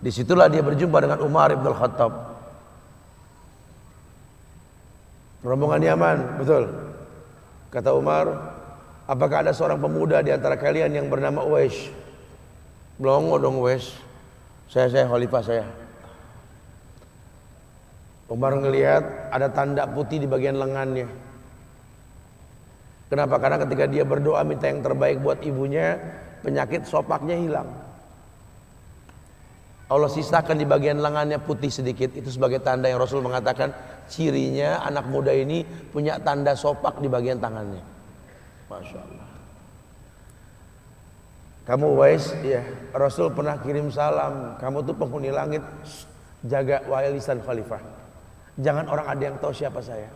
Disitulah dia berjumpa dengan Umar ibn al-Khattab. Rombongan Yaman, betul. Kata Umar, apakah ada seorang pemuda di antara kalian yang bernama Uwais? Blongo dong Uwais. Saya khalifah saya. Umar ngelihat ada tanda putih di bagian lengannya. Kenapa? Karena ketika dia berdoa minta yang terbaik buat ibunya, penyakit sopaknya hilang. Allah sisakan di bagian lengannya putih sedikit. Itu sebagai tanda yang Rasul mengatakan cirinya anak muda ini punya tanda sopak di bagian tangannya. Masya Allah. Kamu Uwais, ya Rasul pernah kirim salam. Kamu tuh penghuni langit, jaga walisan khalifah. Jangan orang ada yang tahu siapa saya.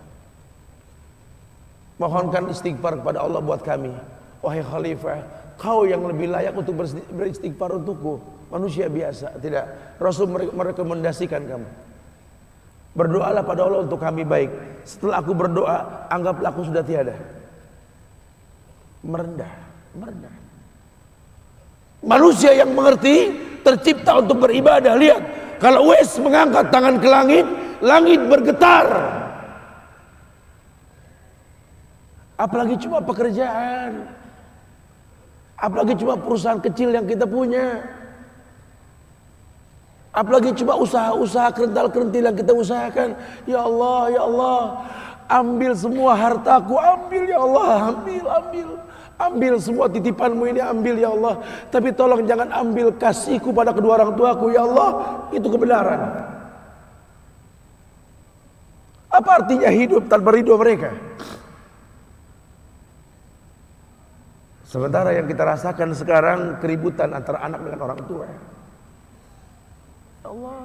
Mohonkan istighfar kepada Allah buat kami. Wahai khalifah, kau yang lebih layak untuk beristighfar untukku. Manusia biasa, tidak. Rasul merekomendasikan kamu. Berdoalah pada Allah untuk kami baik. Setelah aku berdoa, anggaplah aku sudah tiada. Merendah. Manusia yang mengerti tercipta untuk beribadah. Lihat, kalau Uwais mengangkat tangan ke langit, langit bergetar. Apalagi cuma pekerjaan, apalagi cuma perusahaan kecil yang kita punya, apalagi cuma usaha-usaha kerental-kerentil yang kita usahakan. Ya Allah, ambil semua hartaku, ambil ya Allah, ambil semua titipanmu ini, ambil ya Allah. Tapi tolong jangan ambil kasihku pada kedua orang tuaku ya Allah. Itu kebenaran. Apa artinya hidup tanpa ridho mereka? Sementara yang kita rasakan sekarang keributan antara anak dengan orang tua. Allah.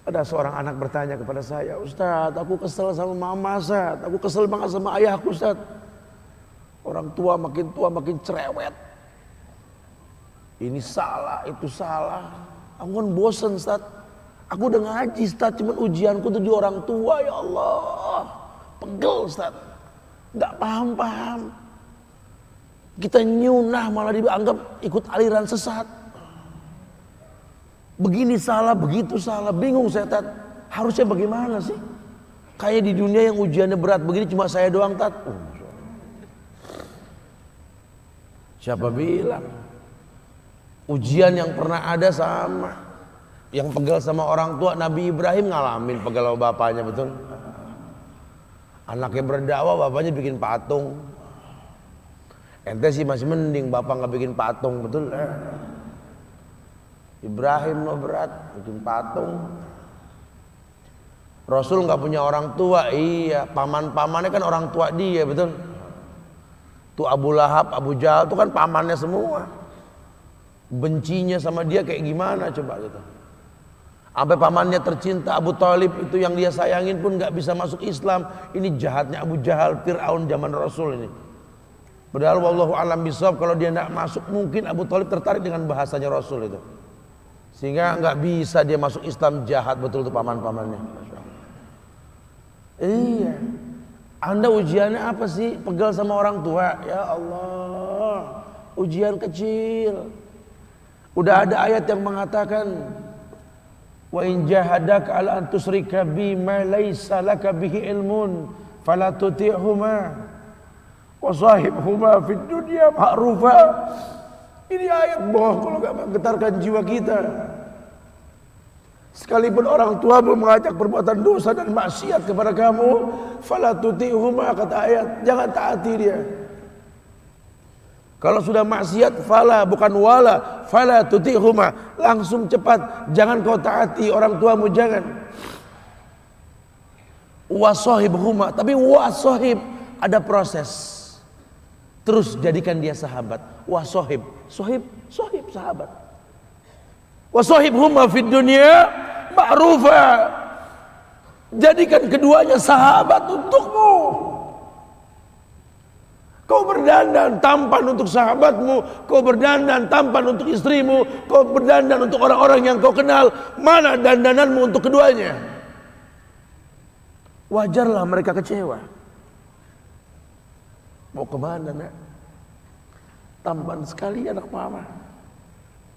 Ada seorang anak bertanya kepada saya, Ustadz, aku kesel sama mama, Ustadz. Aku kesel banget sama ayahku, Ustadz. Orang tua makin cerewet. Ini salah, itu salah. Aku kan bosen, Ustadz. Aku udah ngaji, Ustadz. Cuman ujianku tuh di orang tua, ya Allah. Pegel, Ustadz. Gak paham. Kita nyunah malah dianggap ikut aliran sesat. Begini salah, begitu salah. Bingung saya, Tat. Harusnya bagaimana sih? Kayak di dunia yang ujiannya berat begini cuma saya doang, Tat. Siapa bilang? Ujian yang pernah ada sama. Yang pegel sama orang tua, Nabi Ibrahim ngalamin pegel sama bapaknya, betul? Anaknya berdakwah, bapaknya bikin patung. Ente sih masih mending bapak nggak bikin patung, betul? Ibrahim mah berat, bikin patung. Rasul nggak punya orang tua, iya. Paman-pamannya kan orang tua dia, betul? Tuh Abu Lahab, Abu Jahal, tuh kan pamannya semua. Bencinya sama dia kayak gimana coba gitu. Sampai pamannya tercinta Abu Thalib itu yang dia sayangin pun nggak bisa masuk Islam. Ini jahatnya Abu Jahal, Fir'aun zaman Rasul ini. Padahal wallahu alam bisawab, kalau dia nggak masuk mungkin Abu Thalib tertarik dengan bahasanya Rasul itu. Sehingga nggak bisa dia masuk Islam, jahat betul tuh paman-pamannya. Iya. Anda ujiannya apa sih? Pegal sama orang tua. Ya Allah, ujian kecil. Udah ada ayat yang mengatakan wa in jahadaka ala an tusyrika bi ma laysa laka bihi ilmun fala tuti'huma wa sahibhuma fid dunya ma'rufa. Ini ayat bohong kalau enggak menggetarkan jiwa kita. Sekalipun orang tua mengajak perbuatan dosa dan maksiat kepada kamu, fala tuti'huma, kata ayat, jangan taati dia. Kalau sudah maksiat, fala, bukan wala, fala tuti'huma, langsung cepat, jangan kau taati orang tuamu, jangan. Wasahibhuma, tapi wasahib ada proses. Terus jadikan dia sahabat. Wasahib, sahib sahabat. Wasahibhuma fid dunya ma'rufa, jadikan keduanya sahabat untukmu. Kau berdandan tampan untuk sahabatmu, kau berdandan tampan untuk istrimu, kau berdandan untuk orang-orang yang kau kenal. Mana dandananmu untuk keduanya? Wajarlah mereka kecewa. Mau kemana nak? Tampan sekali anak mama.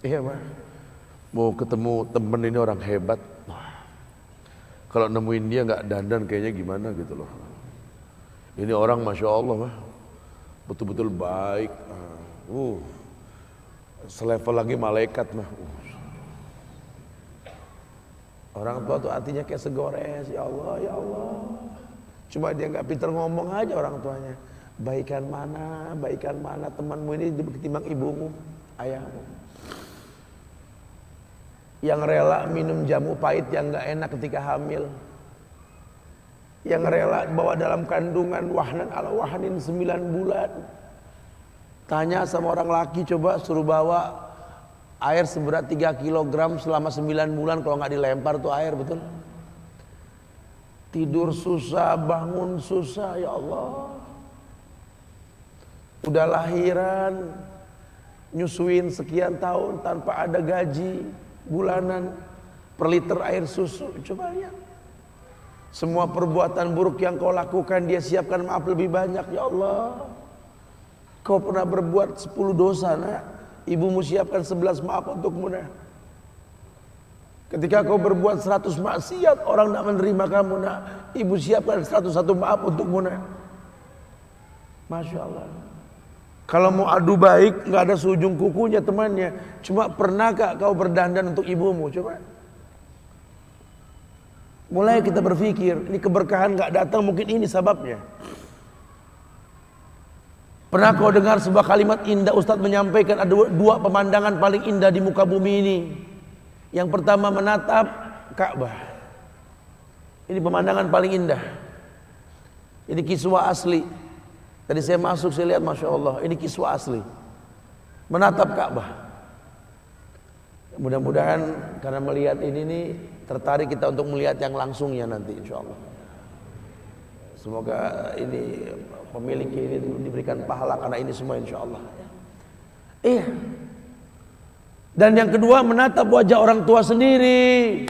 Iya mah. Mau ketemu temen ini orang hebat. Kalau nemuin dia nggak dandan kayaknya gimana gitu loh. Ini orang masya Allah mah. Betul-betul baik, selevel lagi malaikat mah. Orang tua tuh hatinya kayak segores, ya Allah, ya Allah. Cuma dia nggak pinter ngomong aja orang tuanya. Baikan mana temanmu ini ketimbang ibumu, ayahmu. Yang rela minum jamu pahit yang nggak enak ketika hamil. Yang rela bawa dalam kandungan wahnan ala wahnin 9 bulan. Tanya sama orang laki, coba suruh bawa air seberat 3 kg selama 9 bulan, kalau nggak dilempar tuh air, betul. Tidur susah, bangun susah, ya Allah. Udah lahiran, nyusuin sekian tahun tanpa ada gaji bulanan per liter air susu, coba lihat. Semua perbuatan buruk yang kau lakukan dia siapkan maaf lebih banyak, ya Allah. Kau pernah berbuat 10 dosa nak, ibumu siapkan 11 maaf untukmu nak. Ketika kau berbuat 100 maksiat, orang tak menerima kamu nak, ibu siapkan 101 maaf untukmu nak. Masya Allah. Kalau mau adu baik nggak ada seujung kukunya temannya. Cuma pernahkah kau berdandan untuk ibumu? Coba. Mulai kita berpikir, ini keberkahan gak datang, mungkin ini sebabnya. Pernah kau dengar sebuah kalimat indah Ustadz menyampaikan ada 2 pemandangan paling indah di muka bumi ini. Yang pertama menatap Ka'bah. Ini pemandangan paling indah. Ini kiswah asli. Tadi saya masuk, saya lihat Masya Allah, ini kiswah asli. Menatap Ka'bah. Mudah-mudahan karena melihat ini nih, tertarik kita untuk melihat yang langsungnya nanti insya Allah. Semoga ini pemilik ini diberikan pahala karena ini semua insya Allah. Iya. Dan yang kedua menatap wajah orang tua sendiri.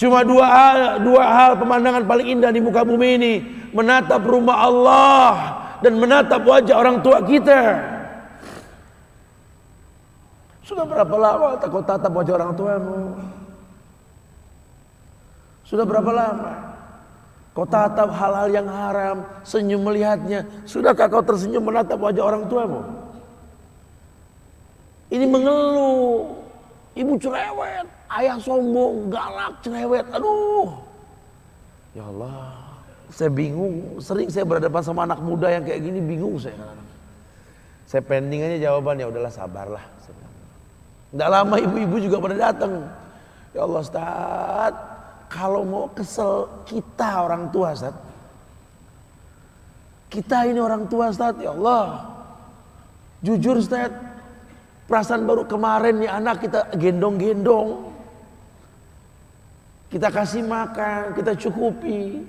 Cuma dua hal pemandangan paling indah di muka bumi ini. Menatap rumah Allah dan menatap wajah orang tua kita. Sudah berapa lama kau tatap wajah orang tuamu? Sudah berapa lama kau tatap hal-hal yang haram, senyum melihatnya? Sudahkah kau tersenyum menatap wajah orang tuamu? Ini mengeluh, ibu cerewet, ayah sombong, galak, cerewet. Aduh, ya Allah, saya bingung. Sering saya berhadapan sama anak muda yang kayak gini, bingung saya. Saya pending aja jawabannya, udahlah sabarlah. Nggak lama ibu-ibu juga pada datang. Ya Allah Ustaz, kalau mau kesel kita orang tua Ustaz. Kita ini orang tua Ustaz, ya Allah. Jujur Ustaz, perasaan baru kemarin nih anak kita gendong-gendong. kita kasih makan, kita cukupi.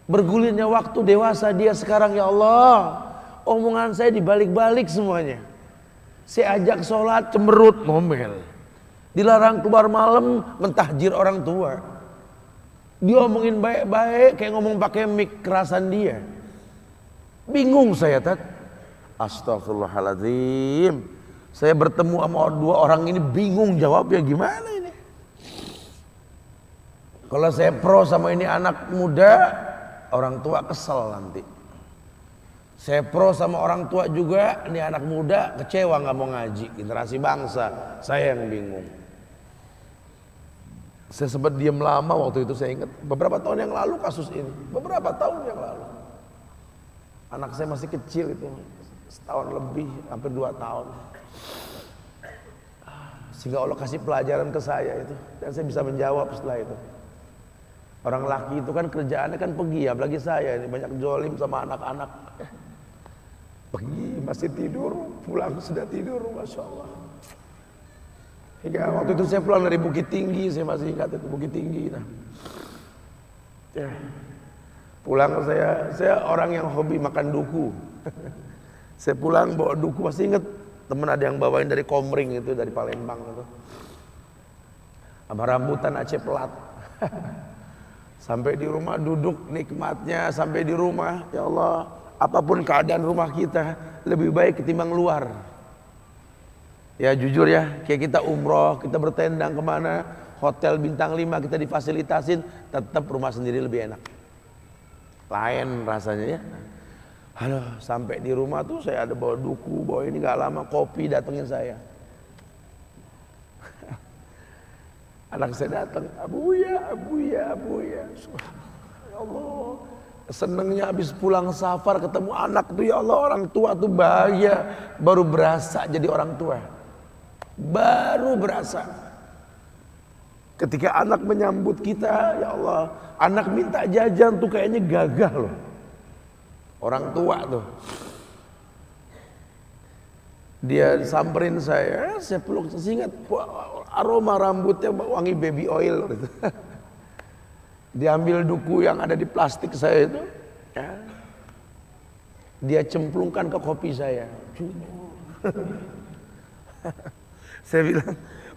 Bergulirnya waktu dewasa dia sekarang, ya Allah, omongan saya dibalik-balik semuanya. Saya ajak sholat cemberut ngomel, dilarang keluar malam mentahjir orang tua. Dia omongin baik-baik kayak ngomong pakai mic kerasan dia. Bingung saya, Tat. Astagfirullahaladzim. Saya bertemu sama dua orang ini bingung jawabnya gimana ini. Kalau saya pro sama ini anak muda, orang tua kesel nanti. Saya pro sama orang tua juga, ini anak muda kecewa nggak mau ngaji, generasi bangsa, saya yang bingung. Saya sempat diam lama waktu itu, saya ingat beberapa tahun yang lalu kasus ini, beberapa tahun yang lalu. Anak saya masih kecil itu, setahun lebih, hampir 2 tahun. Sehingga Allah kasih pelajaran ke saya itu, dan saya bisa menjawab setelah itu. Orang laki itu kan kerjaannya kan pergi, apalagi saya ini banyak jolim sama anak-anak. Pergi masih tidur, pulang sudah tidur, Masya Allah. Hingga waktu itu saya pulang dari Bukit Tinggi, saya masih ingat itu Bukit Tinggi. Nah, ya. Pulang saya orang yang hobi makan duku. Saya pulang bawa duku, masih ingat temen ada yang bawain dari Komring itu, dari Palembang itu. Sama rambutan Aceh Pelat. Sampai di rumah duduk nikmatnya, sampai di rumah, ya Allah, apapun keadaan rumah kita lebih baik ketimbang luar. Ya jujur ya, kayak kita umroh, kita bertendang kemana, hotel bintang 5 kita difasilitasin, tetap rumah sendiri lebih enak. Lain rasanya ya. Halo, sampai di rumah tuh saya ada bawa duku, bawa ini, gak lama kopi datengin saya. Anak saya datang, Abuya. Ya Allah, senengnya habis pulang safar ketemu anak tuh, ya Allah, orang tua tuh bahagia, baru berasa jadi orang tua. Baru berasa. Ketika anak menyambut kita, ya Allah, anak minta jajan tuh kayaknya gagah loh. Orang tua tuh. Dia samperin saya peluk, saya ingat aroma rambutnya wangi baby oil gitu. Diambil duku yang ada di plastik saya itu, ya. Dia cemplungkan ke kopi saya. Saya bilang,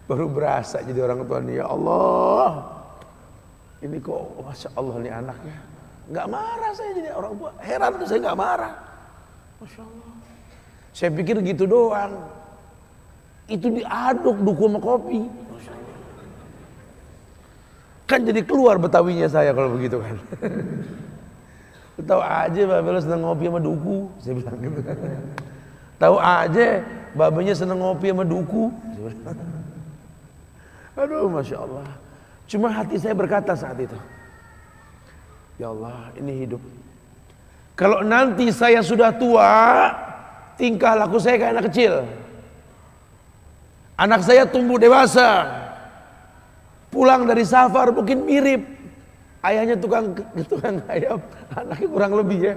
baru berasa jadi orang tua nih, ya Allah. Ini kok, Masya Allah nih anaknya. Nggak marah saya jadi orang tua. Heran tuh saya nggak marah. Masya Allah. Saya pikir gitu doang. Itu diaduk duku sama kopi. Kan jadi keluar Betawinya saya kalau begitu kan. Tahu aja Babel seneng ngopi sama duku, saya bilang gitu. Tahu aja babanya seneng ngopi sama duku. Aduh, Masya Allah. Cuma hati saya berkata saat itu, ya Allah, ini hidup. Kalau nanti saya sudah tua, tingkah laku saya kayak anak kecil. Anak saya tumbuh dewasa, pulang dari safar mungkin mirip ayahnya tukang ayam, anaknya kurang lebih ya.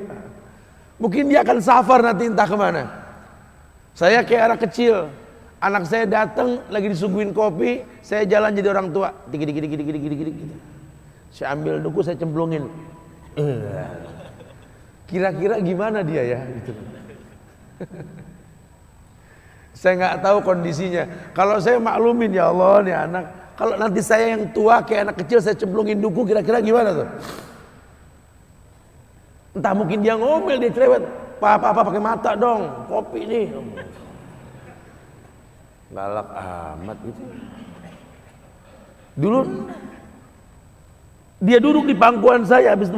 Mungkin dia akan safar nanti entah kemana. Saya kayak anak kecil, anak saya datang lagi disuguhin kopi, saya jalan jadi orang tua, dikit. Saya ambil duku, saya cemplungin. Kira-kira gimana dia ya? Gitu. Saya nggak tahu kondisinya. Kalau saya maklumin, ya Allah nih anak. Kalau nanti saya yang tua kayak anak kecil, saya cemplungin duku, kira-kira gimana tuh? Entah mungkin dia ngomel, dia cerewet. Papa pakai mata dong, kopi nih. Galak amat gitu. Dulu dia duduk di pangkuan saya habis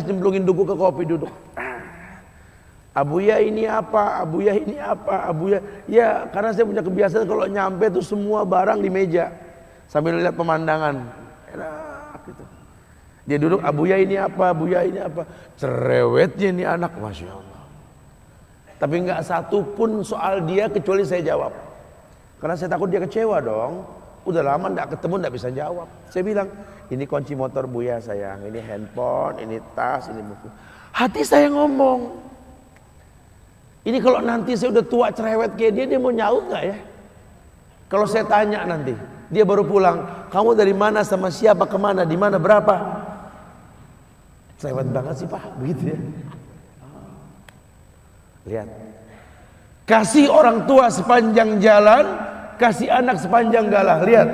cemplungin duku ke kopi, duduk. Abuya ini apa? Abuya ini apa? Abuya. Ya, karena saya punya kebiasaan kalau nyampe tuh semua barang di meja sambil lihat pemandangan. Enak gitu. Dia duduk, Abuya ini apa? Abuya ini apa? Cerewetnya ini anak, Masya Allah. Tapi nggak satu pun soal dia kecuali saya jawab. Karena saya takut dia kecewa dong. Udah lama nggak ketemu, nggak bisa jawab. Saya bilang, ini kunci motor Buya sayang, ini handphone, ini tas, ini buku. Hati saya ngomong, ini kalau nanti saya udah tua cerewet kayak dia mau nyaut nggak ya? Kalau saya tanya nanti, Dia baru pulang. Kamu dari mana, sama siapa, kemana, di mana, berapa? Lewat banget sih Pak, begitu ya. Lihat. Kasih orang tua sepanjang jalan, kasih anak sepanjang galah. Lihat.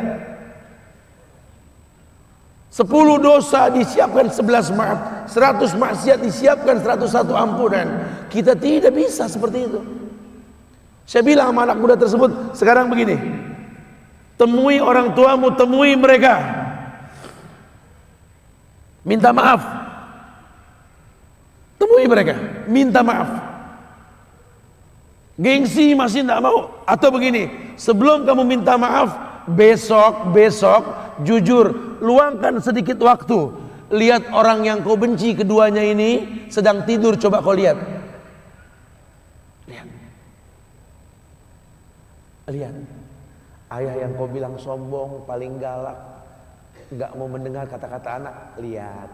10 dosa disiapkan 11 maaf, 100 maksiat disiapkan 101 ampunan. Kita tidak bisa seperti itu. Saya bilang sama anak muda tersebut, sekarang begini, temui orang tuamu, temui mereka, minta maaf. Temui mereka, minta maaf. Gengsi masih tidak mau. Atau begini, sebelum kamu minta maaf, besok jujur, luangkan sedikit waktu, lihat orang yang kau benci keduanya ini sedang tidur, coba kau lihat. Lihat. Ayah yang kau bilang sombong, paling galak, nggak mau mendengar kata-kata anak, lihat.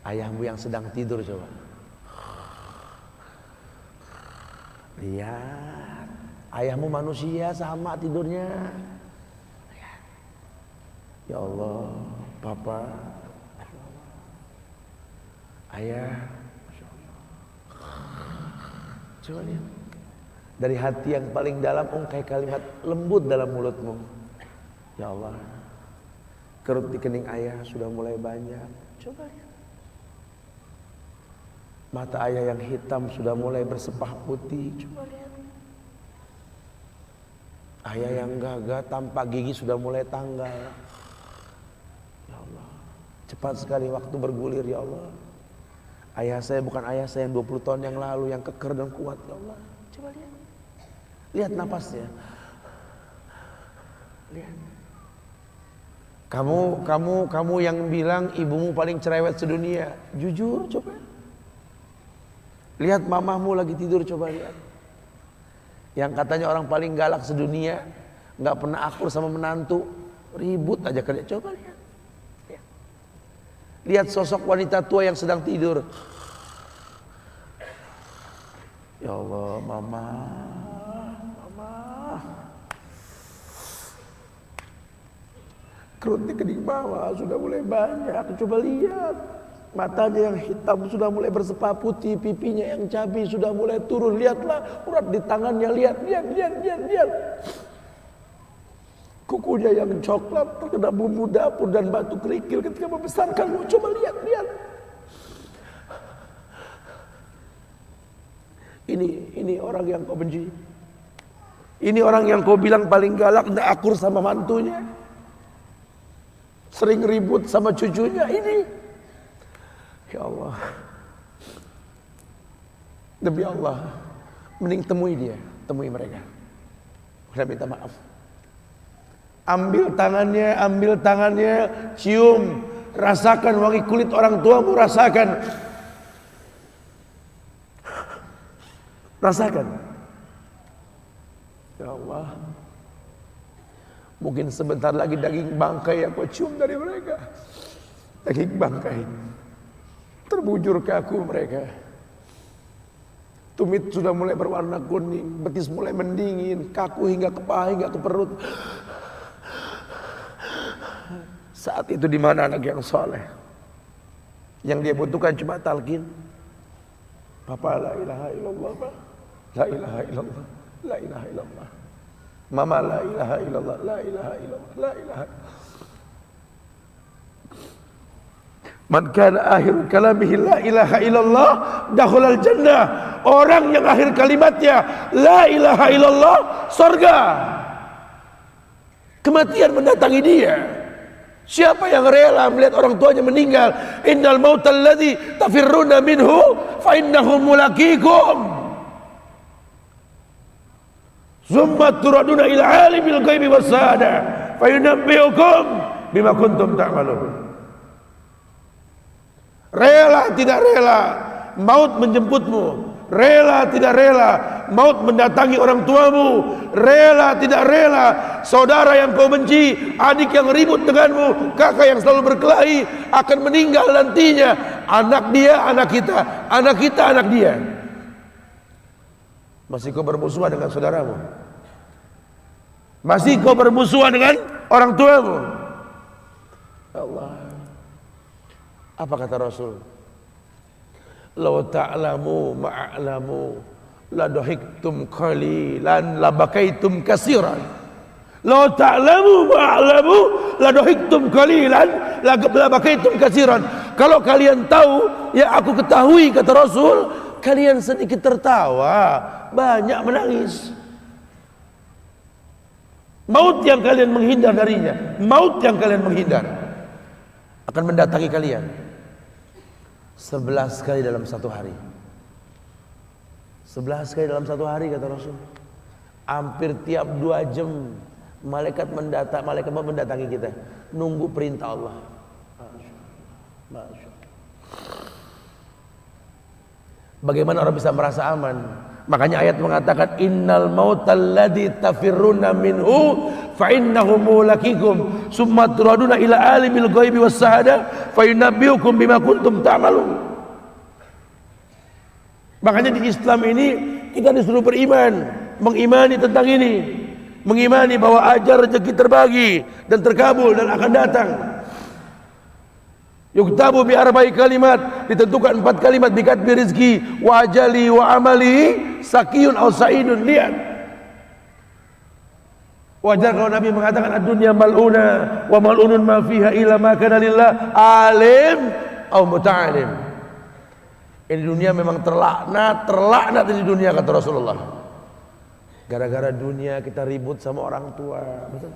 Ayahmu yang sedang tidur, coba lihat. Ayahmu manusia, sama tidurnya. Ya Allah, Papa, Ayah, coba lihat. Dari hati yang paling dalam, ungkai kalimat lembut dalam mulutmu. Ya Allah, kerut di kening ayah sudah mulai banyak. Coba lihat. Mata ayah yang hitam sudah mulai bersepah putih. Coba lihat. Ayah yang gagah tanpa gigi sudah mulai tanggal. Ya Allah, cepat sekali waktu bergulir. Ya Allah, ayah saya bukan ayah saya yang 20 tahun yang lalu, yang keker dan kuat. Ya Allah, coba lihat. Lihat napasnya. Lihat. Kamu yang bilang ibumu paling cerewet sedunia, jujur coba. Lihat mamahmu lagi tidur, coba lihat. Yang katanya orang paling galak sedunia, nggak pernah akur sama menantu, ribut aja kerja. Coba lihat. Lihat sosok wanita tua yang sedang tidur. Ya Allah, mama. Kerut di kening bawah sudah mulai banyak. Coba lihat. Matanya yang hitam sudah mulai bersepah putih, pipinya yang cabi sudah mulai turun. Lihatlah urat di tangannya, lihat. Kukunya yang coklat terkena bumbu dapur dan batu kerikil ketika membesarkanmu. Coba lihat. Ini orang yang kau benci. Ini orang yang kau bilang paling galak, tidak akur sama mantunya, sering ribut sama cucunya. Ini, ya Allah, demi Allah, mending temui dia, temui mereka. Saya minta maaf. Ambil tangannya, cium, rasakan wangi kulit orang tuamu, rasakan. Ya Allah, mungkin sebentar lagi daging bangkai yang kau cium dari mereka, daging bangkai terbujur kaku mereka. Tumit sudah mulai berwarna kuning, betis mulai mendingin, kaku hingga ke paha, hingga ke perut. Saat itu di mana anak yang soleh? Yang dia butuhkan cuma talqin. Papa, la ilaha illallah, Pak. La ilaha illallah, la ilaha illallah. Mama, la ilaha illallah, la ilaha illallah, la ilaha illallah. Man kana akhir kalamihi la ilaha illallah dakhulal jannah. Orang yang akhir kalimatnya la ilaha illallah, surga. Kematian mendatangi dia. Siapa yang rela melihat orang tuanya meninggal? Innal mautal ladzi tafirruna minhu fa innahu mulaqikum. Summa turaduna ila alimil ghaibi was-syahada fa yunabbiukum bima kuntum ta'malun. Rela tidak rela maut menjemputmu, rela tidak rela maut mendatangi orang tuamu, rela tidak rela saudara yang kau benci, adik yang ribut denganmu, kakak yang selalu berkelahi akan meninggal nantinya. Anak dia, anak kita, anak kita, anak dia. Masih kau bermusuhan dengan saudaramu? Masih kau bermusuhan dengan orang tuamu. Ya Allah. Apa kata Rasul? Law ta'lamu ma'alamu la dohiktum qalilan la bakaitum kasiran. Law ta'lamu ma'alamu la dohiktum qalilan la bakaitum kasiran. Kalau kalian tahu ya aku ketahui, kata Rasul, kalian sedikit tertawa, banyak menangis. Maut yang kalian menghindar darinya, maut yang kalian menghindar akan mendatangi kalian 11 kali dalam satu hari. 11 kali dalam satu hari, kata Rasul. Hampir tiap 2 jam malaikat mendatangi kita, nunggu perintah Allah. Masya. Bagaimana orang bisa merasa aman? Makanya ayat mengatakan innal mautal ladzi tafirruna minhu fa innahu mulaqikum summa turaduna ila alimil ghaibi was syahada fa yunabbiukum bima kuntum ta'malun. Makanya di Islam ini kita disuruh beriman, mengimani tentang ini, mengimani bahwa ajar rezeki terbagi dan terkabul dan akan datang. Yuktabu bi arba'i kalimat, ditentukan 4 kalimat, bikatbi rizki wa ajali wa amali sakiyun aw sa'idun. Lihat, wajar kalau Nabi mengatakan ad-dunya mal'una wa mal'unun ma fiha illa ma kana lillah alim aw muta'alim. Ini dunia memang terlaknat di dunia, kata Rasulullah. Gara-gara dunia kita ribut sama orang tua. Betul?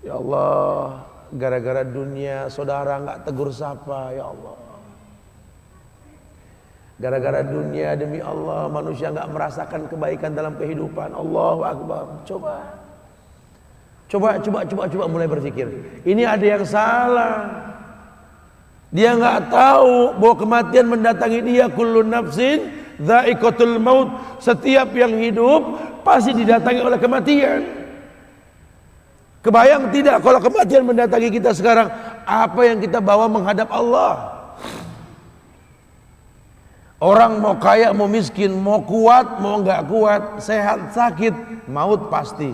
Ya Allah, gara-gara dunia saudara nggak tegur sapa, ya Allah. Gara-gara dunia, demi Allah, manusia nggak merasakan kebaikan dalam kehidupan. Allahu Akbar. Coba mulai berpikir. Ini ada yang salah. Dia nggak tahu bahwa kematian mendatangi dia. Kullu nafsin dha'iqatul maut. Setiap yang hidup pasti didatangi oleh kematian. Kebayang tidak kalau kematian mendatangi kita sekarang, apa yang kita bawa menghadap Allah? Orang mau kaya, mau miskin, mau kuat, mau nggak kuat, sehat, sakit, maut pasti.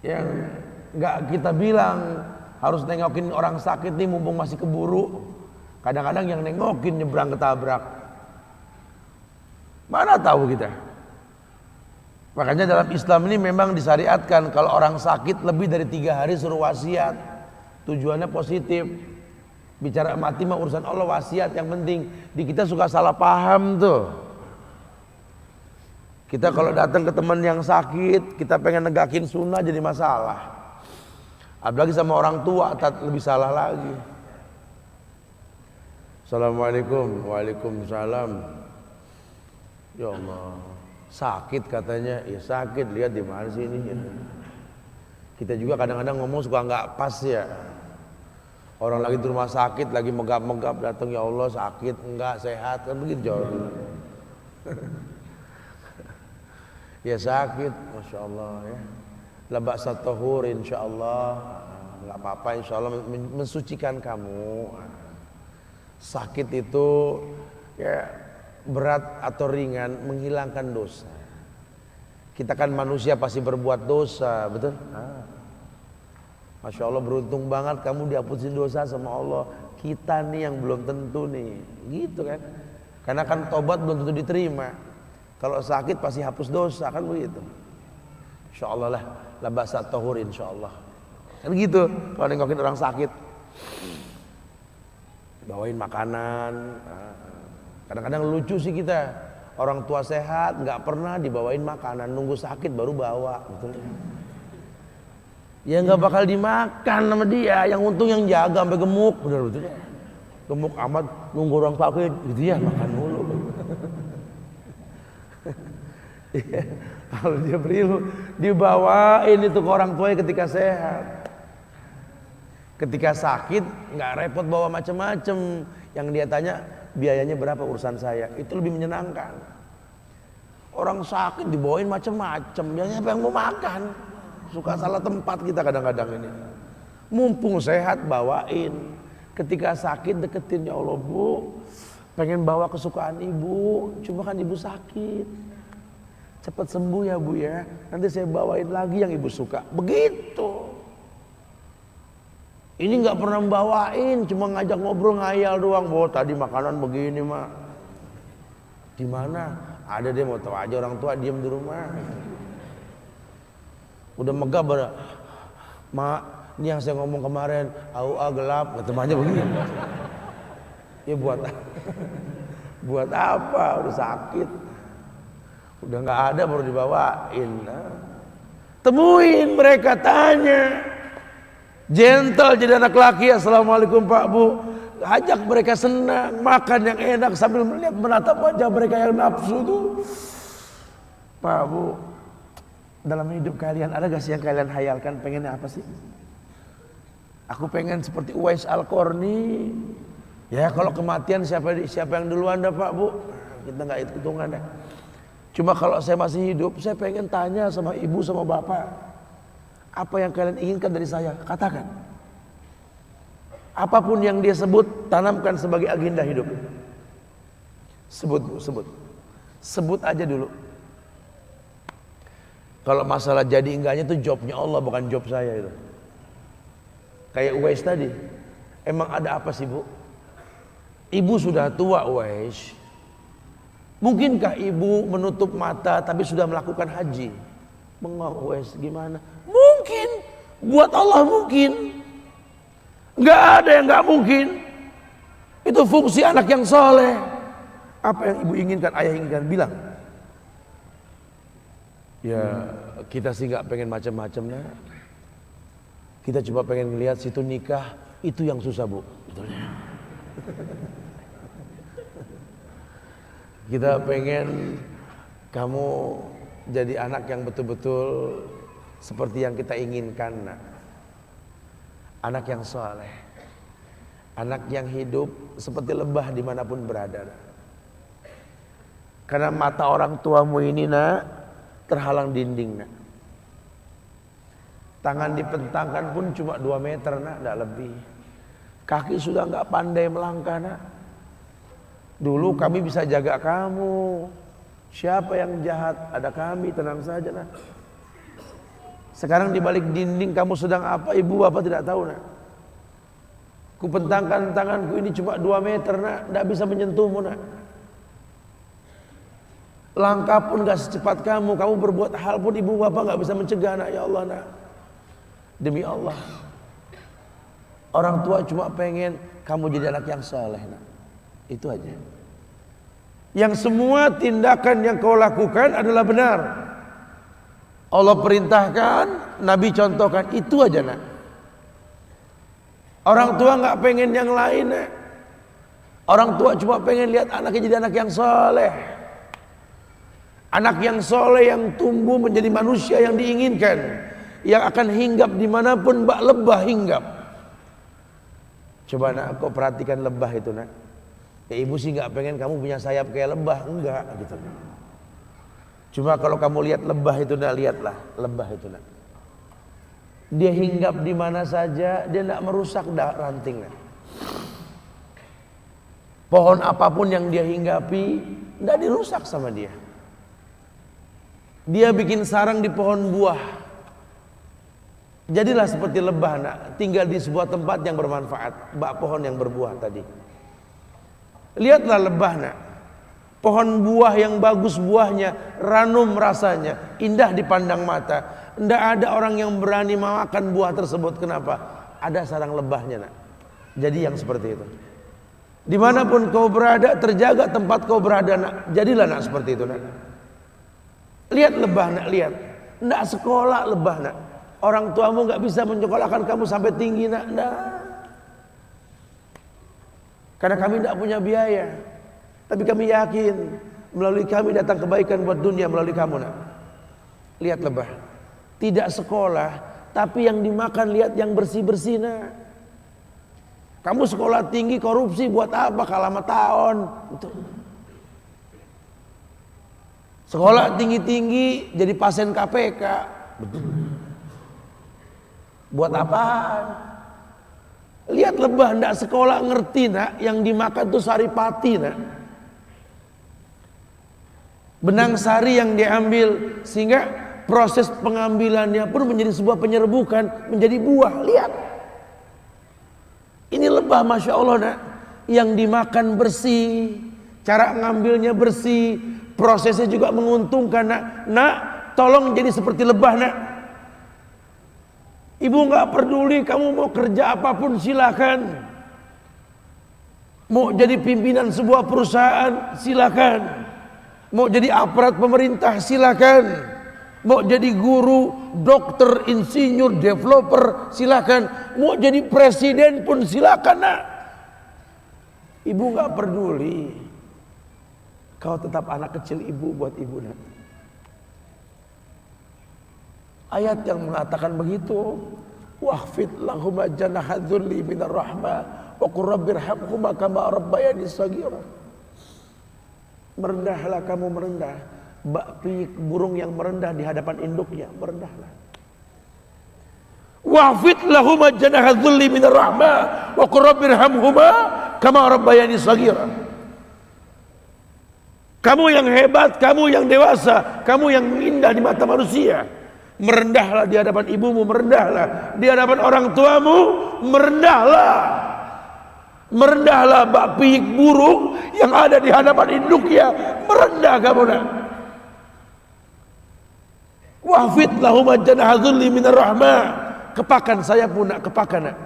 Yang nggak kita bilang harus nengokin orang sakit nih mumpung masih keburu. Kadang-kadang yang nengokin nyebrang ketabrak. Mana tahu kita? Makanya dalam Islam ini memang disyariatkan kalau orang sakit lebih dari 3 hari suruh wasiat. Tujuannya positif. Bicara mati mah urusan Allah, wasiat yang penting. Di kita suka salah paham tuh. Kita kalau datang ke teman yang sakit, kita pengen negakin sunnah jadi masalah. Apalagi sama orang tua, lebih salah lagi. Assalamualaikum. Waalaikumsalam. Ya Allah, sakit katanya. Ya sakit, lihat di mana sih ini. Kita juga kadang-kadang ngomong suka nggak pas ya. Orang lagi di rumah sakit, lagi megap-megap datang, ya Allah sakit, enggak sehat, kan begitu jawab. Ya sakit, masya Allah ya. La ba'sa tahur, insya Allah, nggak apa-apa, insya Allah mensucikan kamu. Sakit itu ya berat atau ringan menghilangkan dosa. Kita kan manusia pasti berbuat dosa, betul? Masya Allah, beruntung banget kamu dihapusin dosa sama Allah. Kita nih yang belum tentu nih, gitu kan? Karena kan tobat belum tentu diterima. Kalau sakit pasti hapus dosa, kan begitu. Insya Allah lah, la ba'sa tahur, insya Allah. Kan gitu, kalau nengokin orang sakit, bawain makanan. Kadang-kadang lucu sih kita, orang tua sehat nggak pernah dibawain makanan, nunggu sakit baru bawa, betul? Ya nggak bakal dimakan sama dia. Yang untung yang jaga sampai gemuk, betul-betul. Gemuk amat, nunggu orang sakit, gitu ya, makan mulu. Kalau dia berilu, dibawain itu ke orang tuanya ketika sehat. Ketika sakit nggak repot bawa macam-macam. Yang dia tanya biayanya berapa, urusan saya. Itu lebih menyenangkan. Orang sakit dibawain macam-macam, biasanya apa yang mau makan. Suka salah tempat kita kadang-kadang ini. Mumpung sehat bawain. Ketika sakit deketin, ya Allah Bu, pengen bawa kesukaan ibu, cuma kan ibu sakit. cepat sembuh ya Bu ya. Nanti saya bawain lagi yang Ibu suka. Begitu. Ini nggak pernah bawain, cuma ngajak ngobrol ngayal doang. Oh tadi makanan begini mah. Di mana? Ada deh, mau tahu aja orang tua diem di rumah. Udah megah pada, mak, ini yang saya ngomong kemarin, AUA gelap, ketemuannya begini. Ya buat apa? Udah sakit, udah nggak ada baru dibawain. Temuin mereka, tanya, gentle jadi anak laki. Assalamualaikum Pak Bu. Ajak mereka senang, makan yang enak sambil melihat menatap wajah mereka yang nafsu tuh. Pak Bu, dalam hidup kalian ada gak sih yang kalian hayalkan? Pengennya apa sih? Aku pengen seperti Uwais Al-Qarni. Ya kalau kematian siapa yang duluan dah Pak Bu? Kita nggak hitungan dah. Cuma kalau saya masih hidup, saya pengen tanya sama ibu sama bapak, apa yang kalian inginkan dari saya? Katakan. Apapun yang dia sebut, tanamkan sebagai agenda hidup. Sebut Bu, sebut. Sebut aja dulu. Kalau masalah jadi enggaknya itu jobnya Allah, bukan job saya itu. Kayak Uwais tadi. Emang ada apa sih Bu? Ibu sudah tua Uwais. Mungkinkah ibu menutup mata tapi sudah melakukan haji? Bengong Uwais, gimana? Mungkin. Buat Allah mungkin. Nggak ada yang nggak mungkin. Itu fungsi anak yang soleh. Apa yang ibu inginkan, ayah inginkan, bilang. Ya kita sih nggak pengen macam-macam nah. Kita cuma pengen ngelihat situ nikah, itu yang susah Bu. Betulnya. Kita pengen kamu jadi anak yang betul-betul seperti yang kita inginkan nak. Anak yang soleh, anak yang hidup seperti lebah dimanapun berada. Karena mata orang tuamu ini nak terhalang dinding nak. Tangan dipentangkan pun cuma 2 meter nak, tidak lebih. Kaki sudah nggak pandai melangkah nak. Dulu kami bisa jaga kamu. Siapa yang jahat? Ada kami, tenang saja nak. Sekarang di balik dinding kamu sedang apa? Ibu bapak tidak tahu nak. Kupentangkan tanganku ini cuma 2 meter nak, tidak bisa menyentuhmu nak. Langkah pun gak secepat kamu berbuat hal pun ibu bapak gak bisa mencegah nak. Ya Allah nak. Demi Allah. Orang tua cuma pengen kamu jadi anak yang saleh nak. Itu aja. Yang semua tindakan yang kau lakukan adalah benar. Allah perintahkan, Nabi contohkan, itu aja nak. Orang tua nggak pengen yang lain nak. Orang tua cuma pengen lihat anaknya jadi anak yang soleh. Anak yang soleh yang tumbuh menjadi manusia yang diinginkan, yang akan hinggap dimanapun bak lebah hinggap. Coba nak kau perhatikan lebah itu nak. Ya ibu sih nggak pengen kamu punya sayap kayak lebah, enggak gitu. Cuma kalau kamu lihat lebah itu nak, lihatlah lebah itu nak. Dia hinggap di mana saja, dia tidak merusak ranting nak. Pohon apapun yang dia hinggapi tidak dirusak sama dia. Dia bikin sarang di pohon buah. Jadilah seperti lebah nak, tinggal di sebuah tempat yang bermanfaat, bak pohon yang berbuah tadi. Lihatlah lebah nak. Pohon buah yang bagus buahnya, ranum rasanya, indah dipandang mata. Tidak ada orang yang berani makan buah tersebut. Kenapa? Ada sarang lebahnya nak. Jadi yang seperti itu. Dimanapun kau berada, terjaga tempat kau berada nak. Jadilah nak seperti itu nak. Lihat lebah nak, lihat. Tidak sekolah lebah nak. Orang tuamu nggak bisa menyekolahkan kamu sampai tinggi nak. Tidak. Karena kami tidak punya biaya. Tapi kami yakin melalui kami datang kebaikan buat dunia melalui kamu nak. Lihat lebah. Tidak sekolah, tapi yang dimakan lihat yang bersih-bersih nak. Kamu sekolah tinggi korupsi buat apa? Kalama tahun. Itu. Sekolah tinggi-tinggi jadi pasien KPK. Buat apa? Lihat lebah ndak sekolah ngerti nak, yang dimakan tuh saripati nak. benang sari yang diambil, sehingga proses pengambilannya pun menjadi sebuah penyerbukan, menjadi buah. Lihat, ini lebah, masya Allah nak, yang dimakan bersih, cara ngambilnya bersih, prosesnya juga menguntungkan nak. Nak, tolong jadi seperti lebah nak. Ibu nggak peduli kamu mau kerja apapun silakan. Mau jadi pimpinan sebuah perusahaan silakan. Mau jadi aparat pemerintah silakan. Mau jadi guru, dokter, insinyur, developer silakan. Mau jadi presiden pun silakan nak. Ibu nggak peduli. Kau tetap anak kecil ibu buat ibu nak. Ayat yang mengatakan begitu, wahfid lahuma janahadzulli minar rahmah wa qur rabbirhamhuma kama rabbayani shaghira. Merendahlah kamu, merendah, bak piyik burung yang merendah di hadapan induknya, merendahlah. Wahfid lahuma janahadzulli minar rahmah wa qur rabbirhamhuma kama rabbayani shaghira. Kamu yang hebat, kamu yang dewasa, kamu yang indah di mata manusia, merendahlah di hadapan ibumu, merendahlah di hadapan orang tuamu, merendahlah. Merendahlah bak piyik burung yang ada di hadapan induknya, merendah kamu nak. Wahfid lahum janahadzulli minar rahmah. Kepakan saya pun nak, kepakan nak.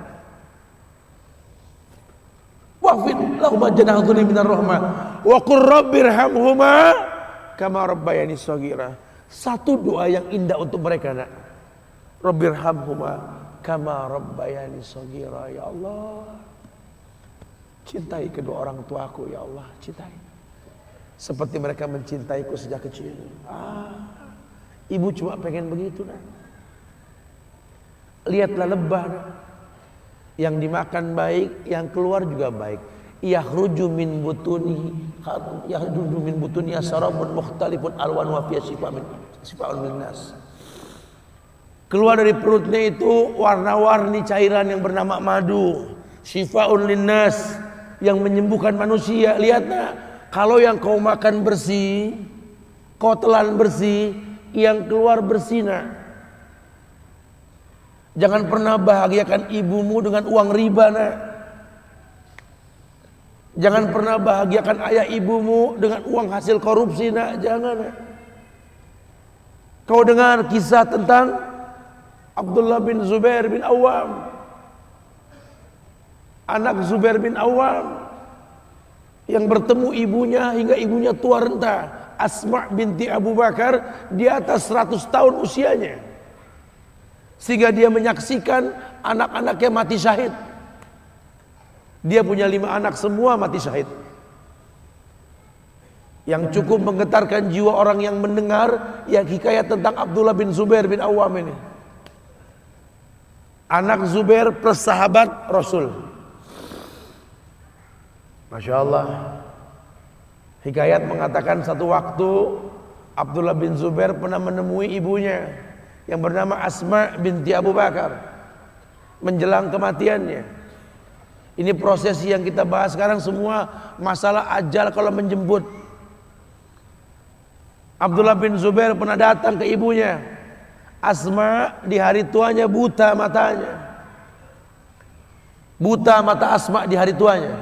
Wahfid lahum janahadzulli minar rahmah wa qur rabbirhamhuma kama rabbayani shaghira. Satu doa yang indah untuk mereka nak. Rabbirhamhuma kama rabbayani shaghira. Ya Allah, cintai kedua orang tuaku ya Allah, cintai seperti mereka mencintaiku sejak kecil. Ibu cuma pengen begitu nak. Lihatlah lebah nak, yang dimakan baik, yang keluar juga baik. Yakhruju min butunihi sarabun mukhtalifun alwan wa fiha shifaa'un linnas. Keluar dari perutnya itu warna-warni cairan yang bernama madu, shifaa'un linnas, yang menyembuhkan manusia. Lihat nak, kalau yang kau makan bersih, kau telan bersih, yang keluar bersih nak. Jangan pernah bahagiakan ibumu dengan uang riba nak. Jangan pernah bahagiakan ayah ibumu dengan uang hasil korupsi nak. Jangan nak. Kau dengar kisah tentang Abdullah bin Zubair bin Awam, anak Zubair bin Awam yang bertemu ibunya hingga ibunya tua renta, Asma binti Abu Bakar, di atas 100 tahun usianya, sehingga dia menyaksikan anak-anaknya mati syahid. Dia punya 5 anak, semua mati syahid. Yang cukup menggetarkan jiwa orang yang mendengar yang hikayat tentang Abdullah bin Zubair bin Awam ini. Anak Zubair persahabat Rasul. Masya Allah. Hikayat mengatakan satu waktu Abdullah bin Zubair pernah menemui ibunya yang bernama Asma binti Abu Bakar menjelang kematiannya. Ini prosesi yang kita bahas sekarang semua masalah ajal kalau menjemput. Abdullah bin Zubair pernah datang ke ibunya. Asma di hari tuanya buta matanya. Buta mata Asma di hari tuanya.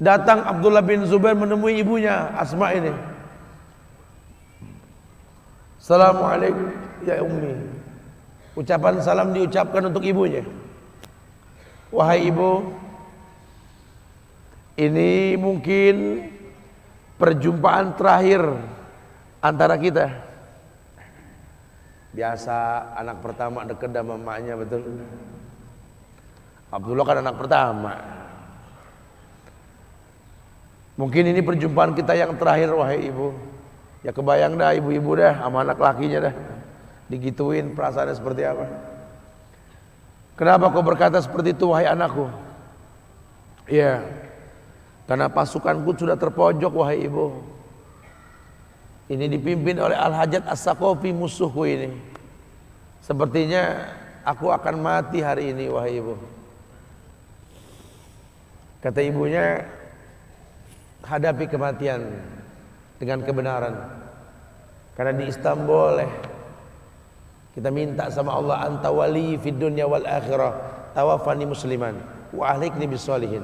Datang Abdullah bin Zubair menemui ibunya Asma ini. Assalamualaikum ya ummi. Ucapan salam diucapkan untuk ibunya. Wahai ibu, ini mungkin perjumpaan terakhir antara kita. Biasa anak pertama dekat sama emaknya, betul. Abdullah kan anak pertama. Mungkin ini perjumpaan kita yang terakhir wahai ibu. Ya kebayang dah ibu-ibu dah sama anak lakinya dah digituin perasaannya seperti apa. Kenapa kau berkata seperti itu wahai anakku? Ya, karena pasukanku sudah terpojok wahai ibu. Ini dipimpin oleh Al-Hajjaj As-Saqafi, musuhku ini. Sepertinya aku akan mati hari ini wahai ibu. Kata ibunya, hadapi kematian. dengan kebenaran. Karena di Islam boleh kita minta sama Allah, anta wali fid dunya wal akhirah, tawaffani musliman wa ahlikni bis sholihin.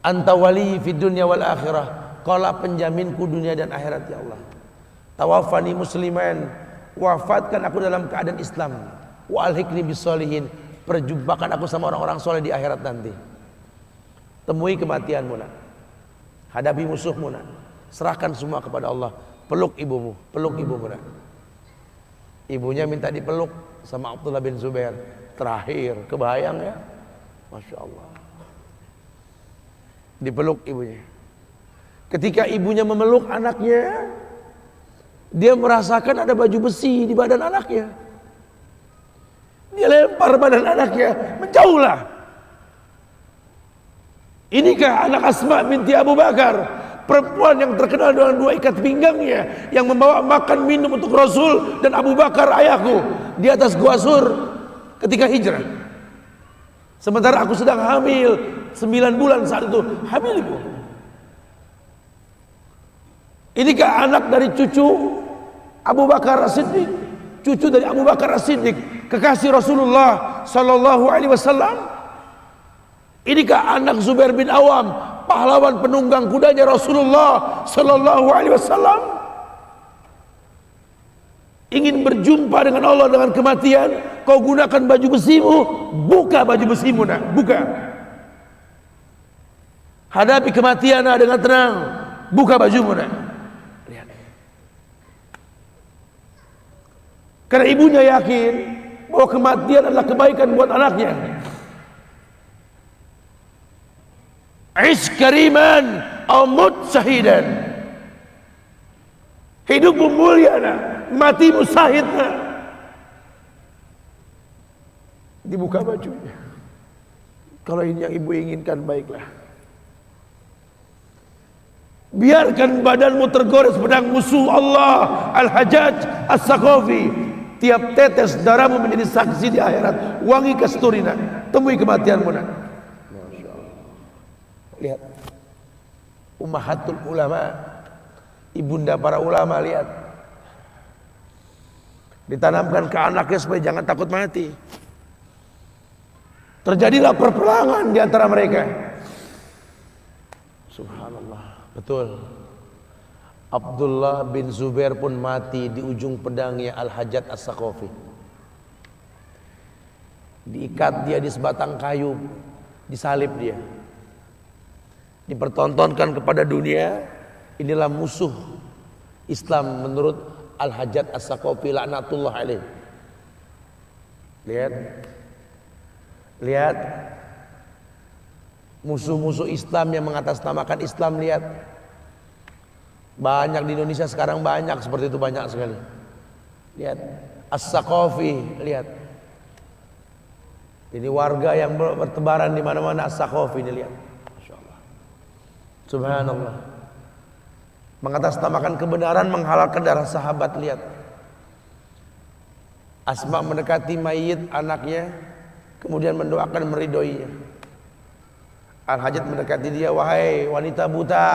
Anta wali fid dunya wal akhirah, kaulah penjaminku dunia dan akhirat ya Allah. Tawaffani musliman, wafatkan aku dalam keadaan Islam. Wa alhiqni bis sholihin, perjumpakan aku sama orang-orang soleh di akhirat nanti. Temui kematianmu nak, hadapi musuhmu nak, serahkan semua kepada Allah. Peluk ibumu nak. Ibunya minta dipeluk sama Abdullah bin Zubair. Terakhir, kebayang ya, Masya Allah. Dipeluk ibunya. Ketika ibunya memeluk anaknya, dia merasakan ada baju besi di badan anaknya. Dia lempar badan anaknya, menjauhlah. Inikah anak Asma binti Abu Bakar, perempuan yang terkenal dengan 2 ikat pinggangnya, yang membawa makan minum untuk Rasul dan Abu Bakar ayahku di atas Gua Sur ketika hijrah. Sementara aku sedang hamil 9 bulan saat itu, hamil ibu. Inikah anak dari cucu Abu Bakar As-Siddiq, cucu dari Abu Bakar As-Siddiq, kekasih Rasulullah sallallahu alaihi wasallam. Inikah anak Zubair bin Awam, pahlawan penunggang kudanya Rasulullah sallallahu alaihi wasallam. Ingin berjumpa dengan Allah dengan kematian, kau gunakan baju besimu, buka baju besimu nak, buka. Hadapi kematian dengan tenang, buka bajumu nak. Lihat. Karena ibunya yakin bahwa kematian adalah kebaikan buat anaknya. Ish kariman amut syahidan, hidupmu mulia nak, matimu syahid nak. Dibuka bajunya. Kalau ini yang ibu inginkan, baiklah. Biarkan badanmu tergores pedang musuh Allah Al-Hajjaj As-Saqafi. Tiap tetes darahmu menjadi saksi di akhirat. Wangi kasturi nak, temui kematianmu nak. Lihat, ummahatul ulama, ibunda para ulama, lihat, ditanamkan ke anaknya supaya jangan takut mati. Terjadilah perperangan di antara mereka. Subhanallah, betul. Abdullah bin Zubair pun mati di ujung pedangnya Al-Hajjaj As-Saqafi. Diikat dia di sebatang kayu, disalib dia. Dipertontonkan kepada dunia, inilah musuh Islam menurut Al-Hajjaj As-Saqafi laknatullah alaih. Lihat musuh-musuh Islam yang mengatasnamakan Islam. Lihat, banyak di Indonesia sekarang, banyak seperti itu, banyak sekali. Lihat As-Saqafi, lihat ini warga yang bertebaran di mana-mana. As-Saqafi ini, lihat, subhanallah, mengatasnamakan kebenaran, menghalalkan darah sahabat. Lihat, Asma mendekati mayit anaknya, kemudian mendoakan, meridhoinya. Al-Hajjaj mendekati dia, wahai wanita buta,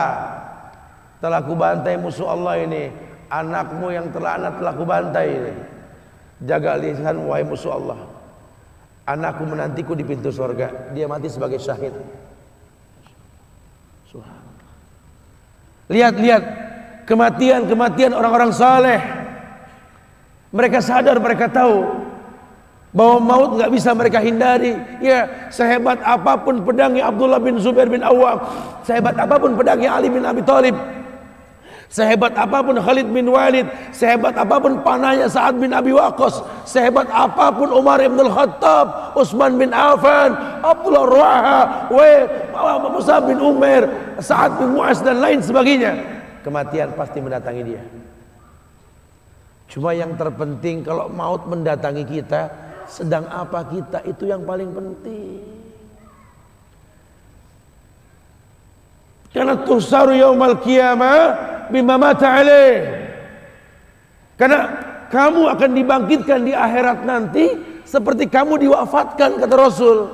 telah kubantai musuh Allah ini, anakmu yang terlaknat telah kubantai ini. Jaga lisan wahai musuh Allah, anakku menantiku di pintu surga. Dia mati sebagai syahid. Lihat kematian orang-orang saleh. Mereka sadar, mereka tahu bahwa maut nggak bisa mereka hindari. Ya, sehebat apapun pedangnya Abdullah bin Zubair bin Awam, sehebat apapun pedangnya Ali bin Abi Thalib, sehebat apapun Khalid bin Walid, sehebat apapun panahnya Sa'ad bin Abi Waqqas, sehebat apapun Umar bin Al-Khattab, Utsman bin Affan, Abdullah Ruaha, Mus'ab bin Umair, Sa'ad bin Mu'az dan lain sebagainya, kematian pasti mendatangi dia. Cuma yang terpenting, kalau maut mendatangi kita, sedang apa kita, itu yang paling penting. Karena tuhsaru yaumal qiyamah bima mata alaih. Karena kamu akan dibangkitkan di akhirat nanti seperti kamu diwafatkan, kata Rasul.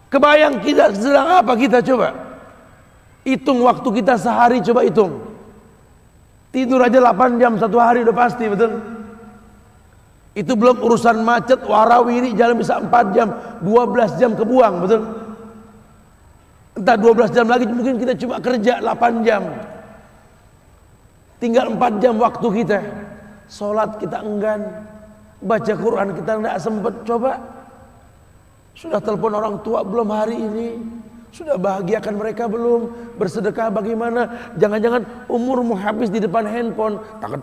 Kebayang kita sedang apa kita, coba? Hitung waktu kita sehari, coba hitung. Tidur aja 8 jam satu hari udah pasti, betul? Itu belum urusan macet, warawiri jalan bisa 4 jam, 12 jam kebuang, betul? Entah 12 jam lagi mungkin kita cuma kerja 8 jam. Tinggal 4 jam waktu kita. Sholat kita enggan, baca Quran kita enggak sempet. Coba, sudah telepon orang tua belum hari ini? Sudah bahagiakan mereka belum? Bersedekah bagaimana? Jangan-jangan umurmu habis di depan handphone. Tak.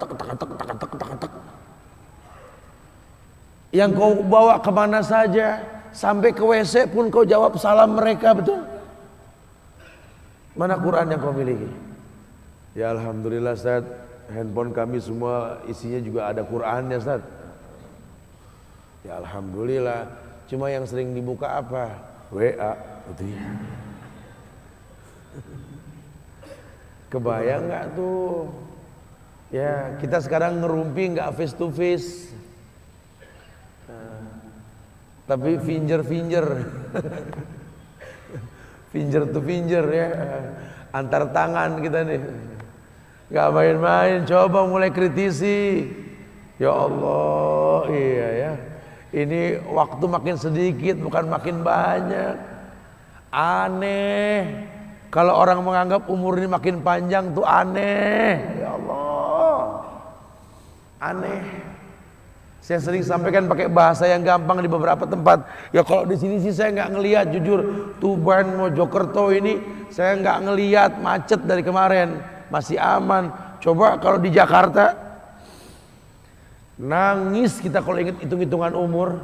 Yang kau bawa kemana saja, sampai ke WC pun kau jawab salam mereka, betul? Mana Quran yang kau miliki? Ya alhamdulillah Ustaz, handphone kami semua isinya juga ada Qurannya Ustaz. Ya alhamdulillah. Cuma yang sering dibuka apa? WA, betul ya? Kebayang nggak tuh? Ya kita sekarang ngerumpi nggak face to face, tapi finger to finger ya, antar tangan kita nih, nggak main-main. Coba mulai kritisi. Ya Allah, iya ya. Ini waktu makin sedikit bukan makin banyak. Aneh. Kalau orang menganggap umur ini makin panjang tuh aneh. Ya Allah, aneh. Saya sering sampaikan pakai bahasa yang gampang di beberapa tempat. Ya kalau di sini sih saya nggak ngelihat, jujur. Tuban Mojokerto ini saya nggak ngelihat macet dari kemarin, masih aman. Coba kalau di Jakarta, nangis kita kalau ingat hitung-hitungan umur.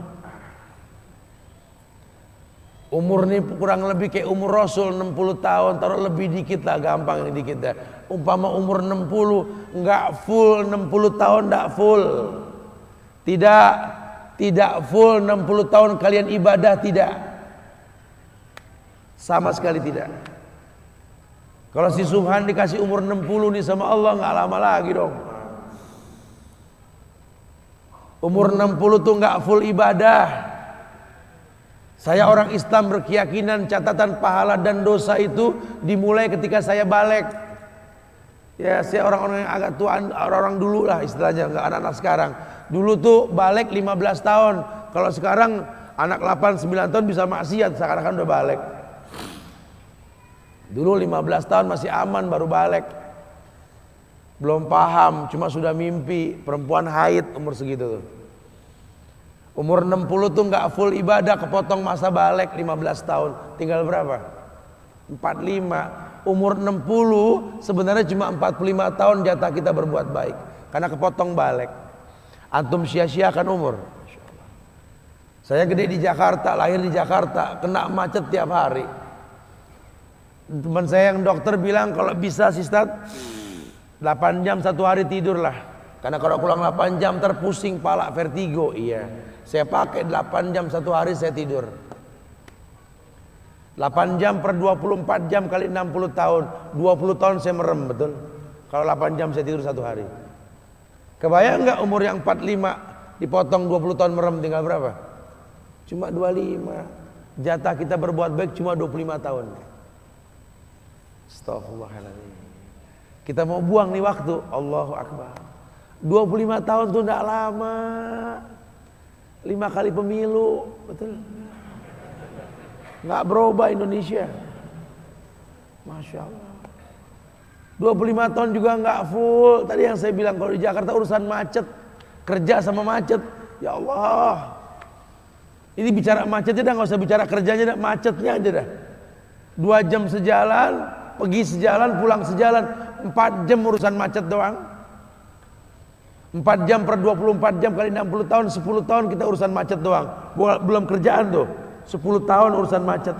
Umur ini kurang lebih kayak umur Rasul 60 tahun, taruh lebih dikit lah, gampang ini dikit dah. Umpama umur 60, enggak full 60 tahun, enggak full. Tidak full 60 tahun kalian ibadah, tidak. Sama sekali tidak. Kalau si Subhan dikasih umur 60 nih sama Allah, enggak lama lagi dong. Umur 60 tuh enggak full ibadah. Saya orang Islam berkeyakinan catatan pahala dan dosa itu dimulai ketika saya balik. Ya, saya orang-orang yang agak tua, orang-orang dulu lah istilahnya, enggak anak-anak sekarang. Dulu tuh balik 15 tahun. Kalau sekarang anak 8, 9 tahun bisa maksiat, sekarang kan udah balik. Dulu 15 tahun masih aman baru balik. Belum paham, cuma sudah mimpi perempuan haid umur segitu tuh. Umur 60 tuh nggak full ibadah, kepotong masa balik 15 tahun. Tinggal berapa? 45. Umur 60 sebenarnya cuma 45 tahun jatah kita berbuat baik. Karena kepotong balik. Antum sia-siakan umur. Saya gede di Jakarta, lahir di Jakarta, kena macet tiap hari. Teman saya yang dokter bilang kalau bisa sih Ustaz, 8 jam satu hari tidurlah. Karena kalau kurang 8 jam terpusing pala, vertigo. Iya. Saya pakai 8 jam satu hari saya tidur. 8 jam per 24 jam kali 60 tahun. 20 tahun saya merem, betul? Kalau 8 jam saya tidur satu hari. Kebayang nggak umur yang 45 dipotong 20 tahun merem tinggal berapa? Cuma 25. Jatah kita berbuat baik cuma 25 tahun. Astaghfirullahaladzim. Kita mau buang nih waktu. Allahu Akbar. 25 tahun tuh enggak lama. 5 kali pemilu, betul? Nggak berubah Indonesia. Masya Allah. 25 tahun juga nggak full. Tadi yang saya bilang kalau di Jakarta urusan macet, kerja sama macet. Ya Allah. Ini bicara macetnya dah, nggak usah bicara kerjanya dah, macetnya aja dah. 2 jam sejalan, pergi sejalan, pulang sejalan. 4 jam urusan macet doang. 4 jam per 24 jam kali 60 tahun, 10 tahun kita urusan macet doang. Belum kerjaan tuh. 10 tahun urusan macet.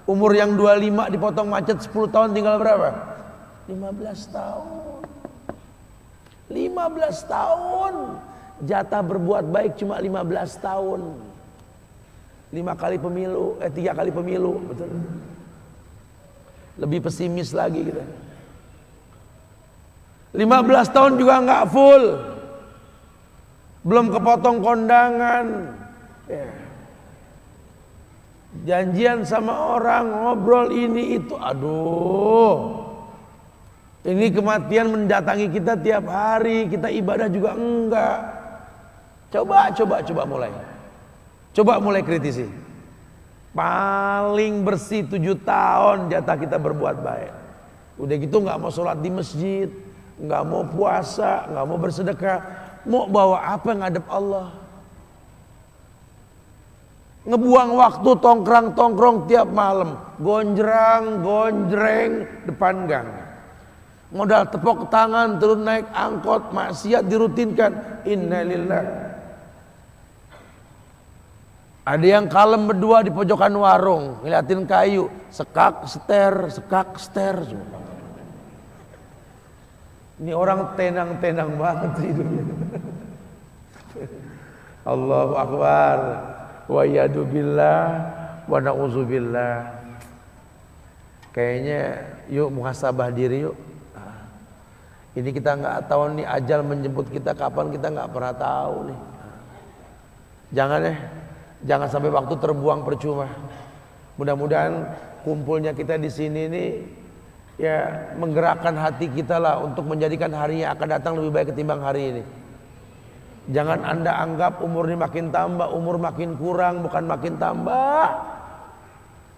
Umur yang 25 dipotong macet 10 tahun tinggal berapa? 15 tahun. 15 tahun. Jatah berbuat baik cuma 15 tahun. 5 kali pemilu, 3 kali pemilu, betul? Lebih pesimis lagi kita. 15 tahun juga nggak full. Belum kepotong kondangan. Ya. Janjian sama orang, ngobrol ini itu, aduh. Ini kematian mendatangi kita tiap hari, kita ibadah juga enggak. Coba mulai. Coba mulai kritisi. Paling bersih 7 tahun jatah kita berbuat baik. Udah gitu enggak mau sholat di masjid, enggak mau puasa, enggak mau bersedekah. Mau bawa apa ngadep Allah? Ngebuang waktu tongkrong tiap malam, gonjreng depan gang. Modal tepok tangan turun naik angkot, maksiat dirutinkan. Innalillah. Ada yang kalem berdua di pojokan warung, ngeliatin kayu, sekak ster. Ini orang tenang banget sih hidupnya. Allahu Akbar. Wa yadu billah wa na'udzubillah. Kayaknya yuk muhasabah diri yuk. Ini kita nggak tahu nih ajal menjemput kita kapan, kita nggak pernah tahu nih. Jangan sampai waktu terbuang percuma. Mudah-mudahan kumpulnya kita di sini nih ya menggerakkan hati kita lah untuk menjadikan hari yang akan datang lebih baik ketimbang hari ini. Jangan Anda anggap umur ini makin tambah, umur makin kurang, bukan makin tambah.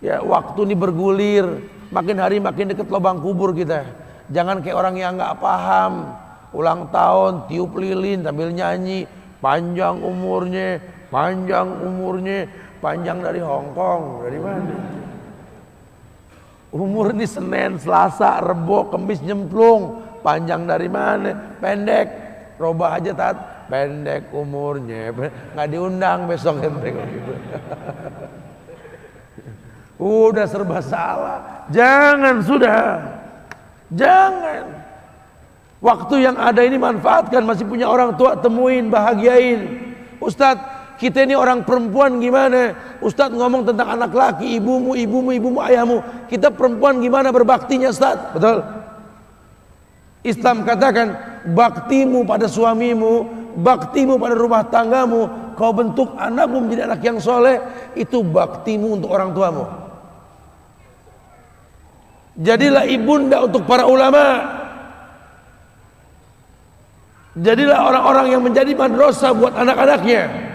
Ya, waktu ini bergulir, makin hari makin dekat lubang kubur kita. Jangan kayak orang yang nggak paham, ulang tahun tiup lilin sambil nyanyi, panjang umurnya, panjang dari Hong Kong, dari mana? Umur ini Senin, Selasa, Rebo, Kemis nyemplung, panjang dari mana? Pendek, robah aja tat. Pendek umurnya, nggak diundang besok mereka gitu. Udah serba salah. Jangan. Waktu yang ada ini manfaatkan. Masih punya orang tua, temuin, bahagiain. Ustadz, kita ini orang perempuan gimana? Ustadz ngomong tentang anak laki, ibumu, ayahmu. Kita perempuan gimana berbaktinya, Ustadz? Betul. Islam katakan baktimu pada suamimu, baktimu pada rumah tanggamu, kau bentuk anakmu menjadi anak yang soleh, itu baktimu untuk orang tuamu. Jadilah ibunda untuk para ulama. Jadilah orang-orang yang menjadi madrasah buat anak-anaknya.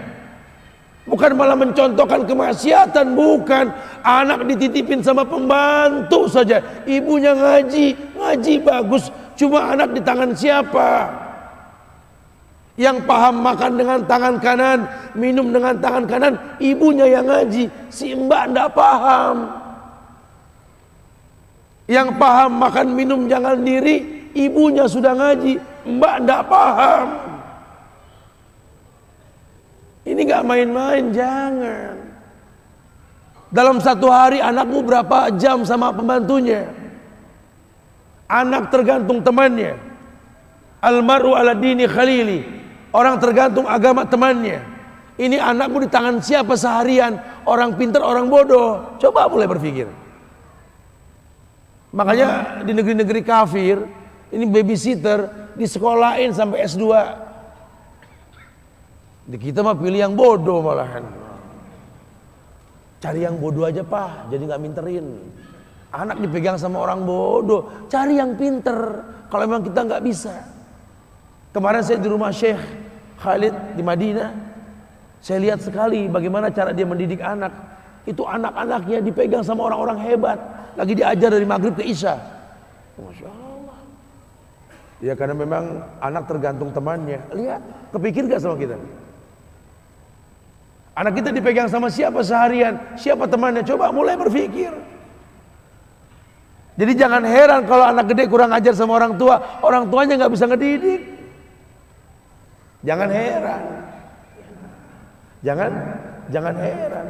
Bukan malah mencontohkan kemaksiatan, bukan. Anak dititipin sama pembantu saja, ibunya ngaji bagus, cuma anak di tangan siapa? Yang paham makan dengan tangan kanan, minum dengan tangan kanan, ibunya yang ngaji. Si mbak ndak paham. Yang paham makan minum jangan diri, ibunya sudah ngaji, mbak ndak paham. Ini gak main-main, jangan. Dalam satu hari anakmu berapa jam sama pembantunya? Anak tergantung temannya. Almaru ala dini khalili. Orang tergantung agama temannya. Ini anakmu di tangan siapa seharian? Orang pintar, orang bodoh. Coba mulai berpikir. Makanya di negeri-negeri kafir, ini babysitter disekolahin sampai S2. Di kita mah pilih yang bodoh malahan. Cari yang bodoh aja pak, jadi nggak minterin. Anak dipegang sama orang bodoh, cari yang pinter. Kalau memang kita nggak bisa. Kemarin saya di rumah Syekh Khalid di Madinah, saya lihat sekali bagaimana cara dia mendidik anak. Itu anak-anaknya dipegang sama orang-orang hebat, lagi diajar dari maghrib ke isya. Masya Allah. Ya karena memang anak tergantung temannya. Lihat, kepikir gak sama kita? Anak kita dipegang sama siapa seharian, siapa temannya? Coba mulai berpikir. Jadi jangan heran kalau anak gede kurang ajar sama orang tua, orang tuanya nggak bisa ngedidik. Jangan heran. Jangan heran.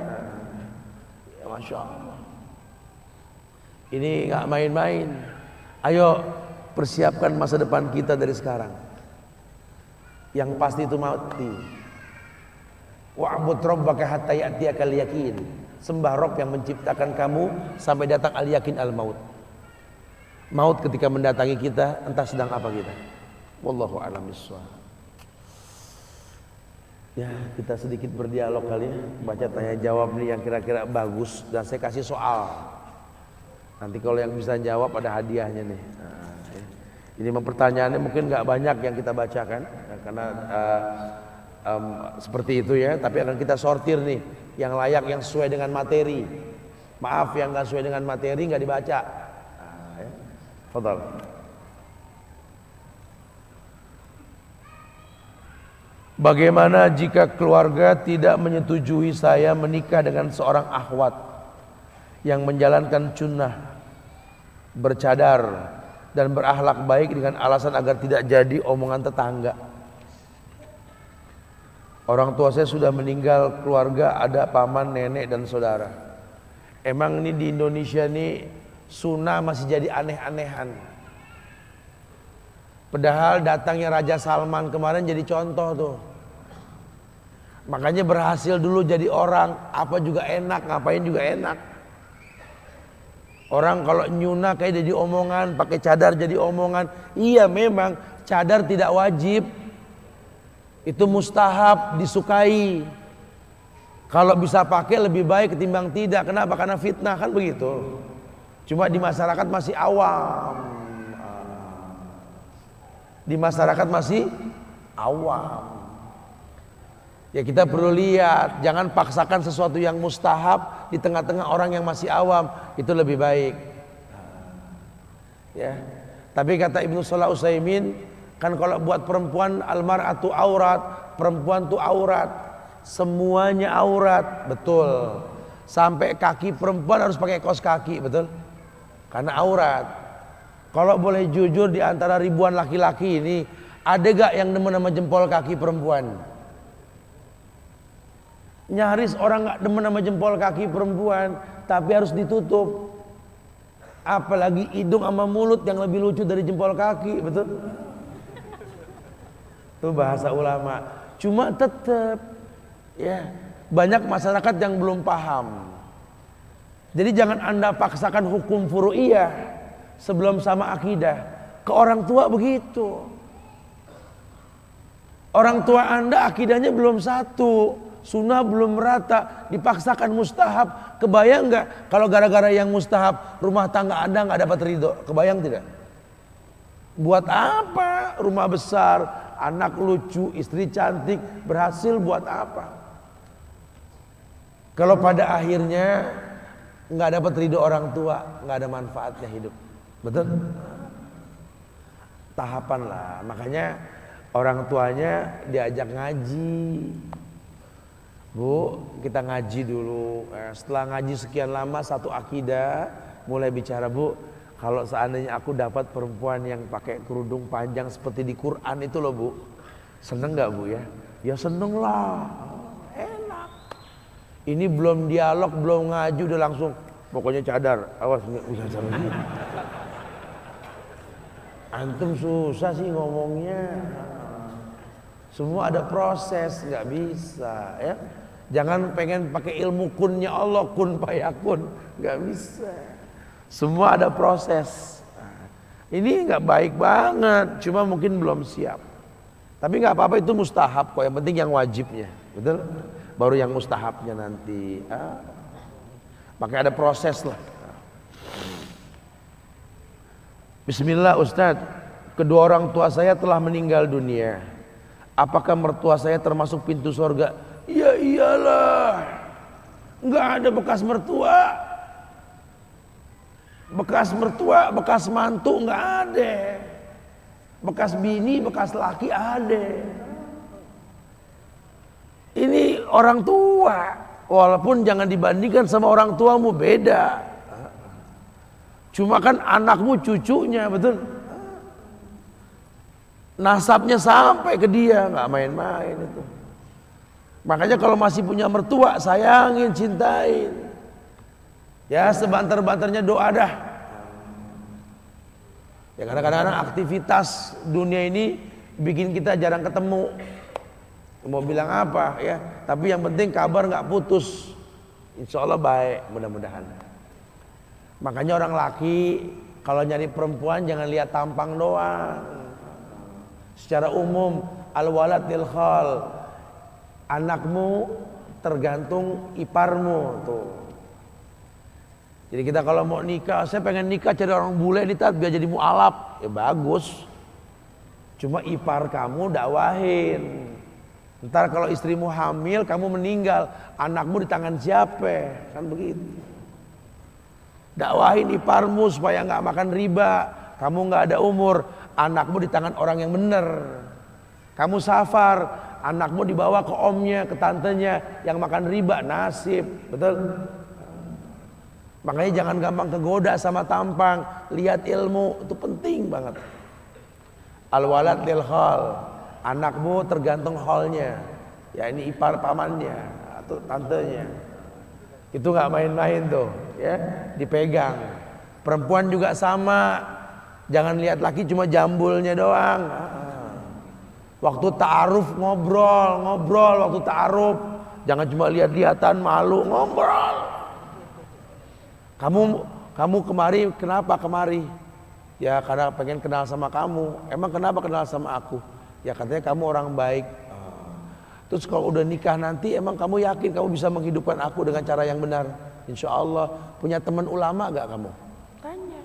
Ya, Masya Allah. Ini nggak main-main. Ayo persiapkan masa depan kita dari sekarang. Yang pasti itu mati. Wa'bud rabbaka hatta ya'tiyakal yaqin. Sembah Rabb yang menciptakan kamu sampai datang al-yakin al-maut. Maut ketika mendatangi kita, entah sedang apa kita. Wallahu a'lam bishawab. Ya, kita sedikit berdialog kali ya, baca tanya jawab nih yang kira-kira bagus dan saya kasih soal. Nanti kalau yang bisa jawab ada hadiahnya nih. Nah, ya. Ini pertanyaannya mungkin nggak banyak yang kita bacakan ya, karena seperti itu ya. Tapi akan kita sortir nih yang layak, yang sesuai dengan materi. Maaf yang nggak sesuai dengan materi nggak dibaca. Nah, ya. Fadhal. Bagaimana jika keluarga tidak menyetujui saya menikah dengan seorang akhwat yang menjalankan sunnah, bercadar dan berakhlak baik dengan alasan agar tidak jadi omongan tetangga? Orang tua saya sudah meninggal, keluarga ada paman, nenek dan saudara. Emang ini di Indonesia nih sunnah masih jadi aneh-anehan. Padahal datangnya Raja Salman kemarin jadi contoh tuh. Makanya berhasil dulu jadi orang, apa juga enak, ngapain juga enak. Orang kalau nyuna kayak jadi omongan, pakai cadar jadi omongan. Iya memang cadar tidak wajib. Itu mustahab, disukai. Kalau bisa pakai lebih baik ketimbang tidak. Kenapa? Karena fitnah kan begitu. Cuma di masyarakat masih awam. Di masyarakat masih awam. Ya kita perlu lihat, jangan paksakan sesuatu yang mustahab di tengah-tengah orang yang masih awam, itu lebih baik. Ya. Tapi kata Ibnu Shalih Utsaimin, kan kalau buat perempuan almar'atu aurat, perempuan tuh aurat, semuanya aurat, betul. Sampai kaki perempuan harus pakai kaos kaki, betul? Karena aurat. Kalau boleh jujur di antara ribuan laki-laki ini, ada gak yang demen sama jempol kaki perempuan? Nyaris orang gak demen sama jempol kaki perempuan, tapi harus ditutup. Apalagi hidung sama mulut yang lebih lucu dari jempol kaki, betul? Itu bahasa ulama. Cuma tetap ya banyak masyarakat yang belum paham. Jadi jangan Anda paksakan hukum furu'iyah sebelum sama akidah. Ke orang tua begitu. Orang tua Anda akidahnya belum satu, sunnah belum merata, dipaksakan mustahab. Kebayang nggak kalau gara-gara yang mustahab rumah tangga Anda nggak dapat ridho? Kebayang tidak? Buat apa rumah besar, anak lucu, istri cantik, berhasil buat apa? Kalau pada akhirnya nggak dapat ridho orang tua, nggak ada manfaatnya hidup. Betul? Tahapan lah. Makanya orang tuanya diajak ngaji. Bu, kita ngaji dulu. Setelah ngaji sekian lama satu akidah, mulai bicara, Bu, kalau seandainya aku dapat perempuan yang pakai kerudung panjang seperti di Quran itu loh, Bu, seneng nggak, Bu ya? Ya seneng lah, enak. Ini belum dialog, belum ngaji udah langsung, pokoknya cadar, awas nggak cadar lagi. Antum susah sih ngomongnya. Semua ada proses, nggak bisa ya. Jangan pengen pakai ilmu kunnya Allah, kun fayakun, nggak bisa. Semua ada proses. Ini nggak baik banget, cuma mungkin belum siap. Tapi nggak apa-apa, itu mustahab kok. Yang penting yang wajibnya, betul? Baru yang mustahabnya nanti. Makanya ada proses lah. Bismillah Ustadz, kedua orang tua saya telah meninggal dunia. Apakah mertua saya termasuk pintu surga? Ya iyalah, nggak ada bekas mertua. Bekas mertua, bekas mantu nggak ada. Bekas bini, bekas laki ada. Ini orang tua, walaupun jangan dibandingkan sama orang tuamu, beda. Cuma kan anakmu cucunya, betul? Nasabnya sampai ke dia, nggak main-main itu. Makanya kalau masih punya mertua, sayangin, cintain. Ya sebantar-bantarnya doa dah. Ya karena kadang-kadang aktivitas dunia ini bikin kita jarang ketemu. Mau bilang apa ya? Tapi yang penting kabar nggak putus. Insya Allah baik, mudah-mudahan. Makanya orang laki kalau nyari perempuan jangan lihat tampang doang. Secara umum al-walad lil khal, Anakmu tergantung iparmu tuh. Jadi kita kalau mau nikah, saya pengen nikah cari orang bule nih Tat, biar jadi mualaf. Ya bagus. Cuma ipar kamu dakwahin. Ntar kalau istrimu hamil, kamu meninggal, anakmu di tangan siapa? Kan begitu. Dakwahin iparmu supaya nggak makan riba. Kamu nggak ada umur, anakmu di tangan orang yang benar. Kamu safar, anakmu dibawa ke omnya, ke tantenya yang makan riba, nasib. Betul? Makanya jangan gampang kegoda sama tampang. Lihat ilmu, itu penting banget. Al-walad lil khal. Anakmu tergantung halnya. Ya ini ipar pamannya atau tantenya. Itu gak main-main tuh, ya, dipegang. Perempuan juga sama. Jangan lihat laki cuma jambulnya doang. Waktu ta'aruf ngobrol waktu ta'aruf. Jangan cuma lihat-lihatan malu, ngobrol. Kamu kemari, kenapa kemari? Ya karena pengen kenal sama kamu. Emang kenapa kenal sama aku? Ya katanya kamu orang baik. Terus kalau udah nikah nanti, emang kamu yakin kamu bisa menghidupkan aku dengan cara yang benar? Insya Allah. Punya teman ulama gak kamu? Tanya.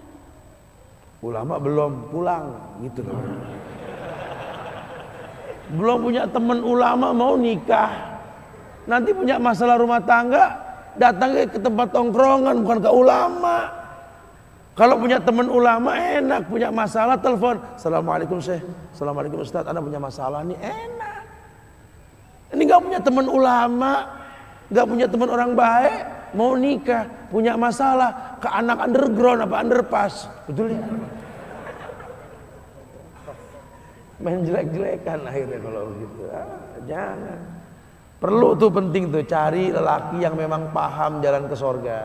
Ulama belum pulang, gitu loh. Belum punya teman ulama mau nikah. Nanti punya masalah rumah tangga, datang ke tempat tongkrongan, bukan ke ulama. Kalau punya teman ulama enak, punya masalah telepon, Assalamualaikum Syekh, Assalamualaikum Ustaz, Anda punya masalah nih, enak. Ini gak punya teman ulama, gak punya teman orang baik, mau nikah, punya masalah ke anak underground apa underpass, betul ya? Main jelek-jelekan akhirnya kalau begitu. Jangan. Perlu tuh, penting tuh, cari lelaki yang memang paham jalan ke sorga.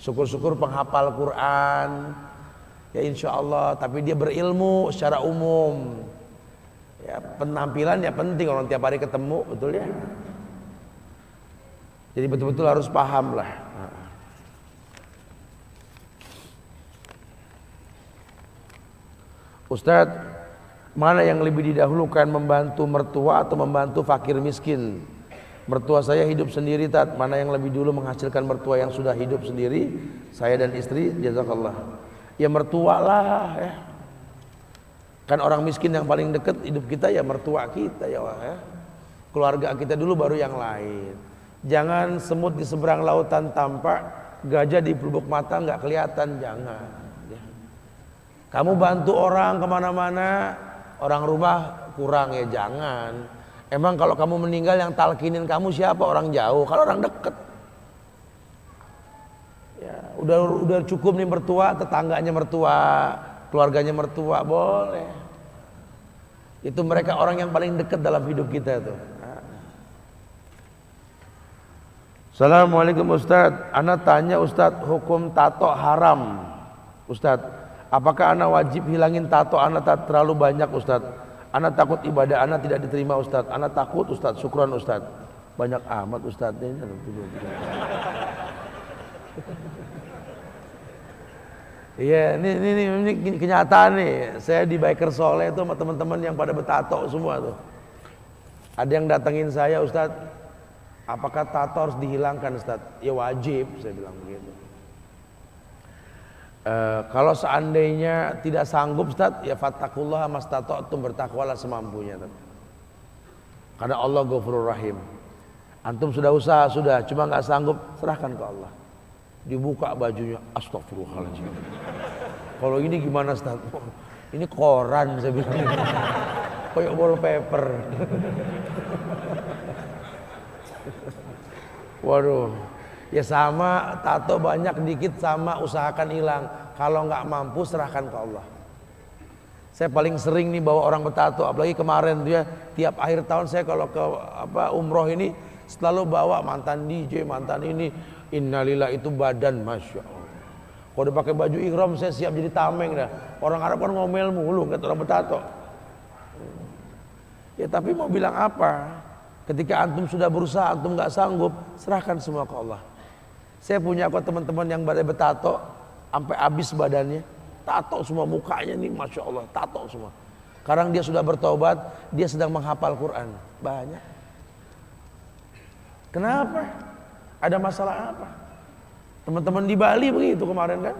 Syukur-syukur penghafal Quran, ya insya Allah. Tapi dia berilmu secara umum. Ya penampilan ya penting, orang tiap hari ketemu, betul ya. Jadi betul-betul harus paham lah. Ustadz, mana yang lebih didahulukan, membantu mertua atau membantu fakir miskin? Mertua saya hidup sendiri Tat, mana yang lebih dulu menghasilkan mertua yang sudah hidup sendiri? Saya dan istri, jazakallah. Ya mertua lah ya. Kan orang miskin yang paling dekat hidup kita ya mertua kita ya, ya. Keluarga kita dulu baru yang lain. Jangan semut di seberang lautan tampak, gajah di pelubuk mata nggak kelihatan, jangan ya. Kamu bantu orang kemana-mana, orang rumah kurang ya jangan. Emang kalau kamu meninggal yang talkinin kamu siapa? Orang jauh, kalau orang deket. Ya, udah cukup nih mertua, tetangganya mertua, keluarganya mertua, boleh. Itu mereka orang yang paling dekat dalam hidup kita tuh. Assalamualaikum Ustadz, ana tanya Ustadz, hukum tato haram. Ustadz, apakah ana wajib hilangin tato ana tak terlalu banyak Ustadz? Ana takut ibadah ana tidak diterima Ustadz. Ana takut Ustadz, syukran Ustadz. Banyak amat Ustadz ini. Iya, ini kenyataan nih. Saya di Biker Soleh itu sama teman-teman yang pada bertato semua tuh. Ada yang datengin saya, Ustadz, apakah tato harus dihilangkan Ustadz? Ya wajib, saya bilang begitu. Kalau seandainya tidak sanggup Ustaz, ya fattakullah mastata'tum, bertakwalah semampunya. Karena Allah Ghafurur Rahim. Antum sudah usaha, sudah, cuma nggak sanggup, serahkan ke Allah. Dibuka bajunya, astagfirullahaladzim. Kalau ini gimana Ustaz? Ini koran, saya bilang. Kayak wallpaper. Waduh. Ya sama, tato banyak dikit sama, usahakan hilang. Kalau nggak mampu serahkan ke Allah. Saya paling sering nih bawa orang bertato, apalagi kemarin tuh ya, tiap akhir tahun saya kalau ke umroh ini selalu bawa mantan DJ, mantan ini. Innalillah, itu badan, masya Allah. Kalau udah pakai baju ihram saya siap jadi tameng dah. Orang Arab kan ngomel mulu, kata orang bertato. Ya tapi mau bilang apa? Ketika antum sudah berusaha, antum nggak sanggup, serahkan semua ke Allah. Saya punya kok teman-teman yang pada bertato sampai habis badannya, tato semua mukanya nih, masya Allah, tato semua. Sekarang dia sudah bertobat, dia sedang menghafal Quran. Banyak. Kenapa? Ada masalah apa? Teman-teman di Bali begitu kemarin kan,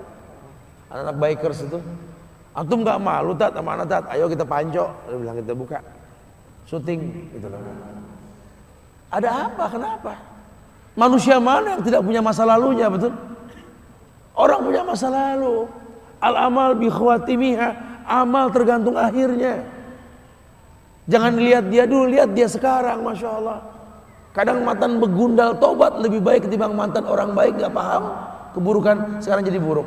anak-anak bikers itu. Antum nggak malu tat sama anak tat? Ayo kita panco, dia bilang kita buka syuting gitu loh. Ada apa? Kenapa? Manusia mana yang tidak punya masa lalunya, betul? Orang punya masa lalu. Al amal bi khawatimiha. Amal tergantung akhirnya. Jangan lihat dia dulu, lihat dia sekarang, masya Allah. Kadang mantan begundal tobat lebih baik ketimbang mantan orang baik gak paham keburukan sekarang jadi buruk.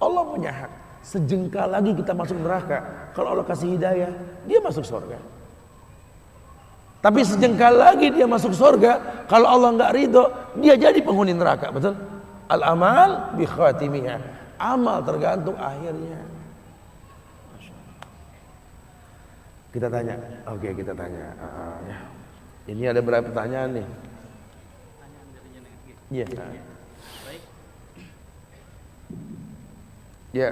Allah punya hak. Sejengkal lagi kita masuk neraka. Kalau Allah kasih hidayah, dia masuk surga. Tapi sejengkal lagi dia masuk surga, kalau Allah nggak ridho, dia jadi penghuni neraka, betul? Al amal bi khatimiyah. Amal tergantung akhirnya. Kita tanya, oke kita tanya. Ya. Ini ada berapa pertanyaan nih? Iya. Baik. Ya.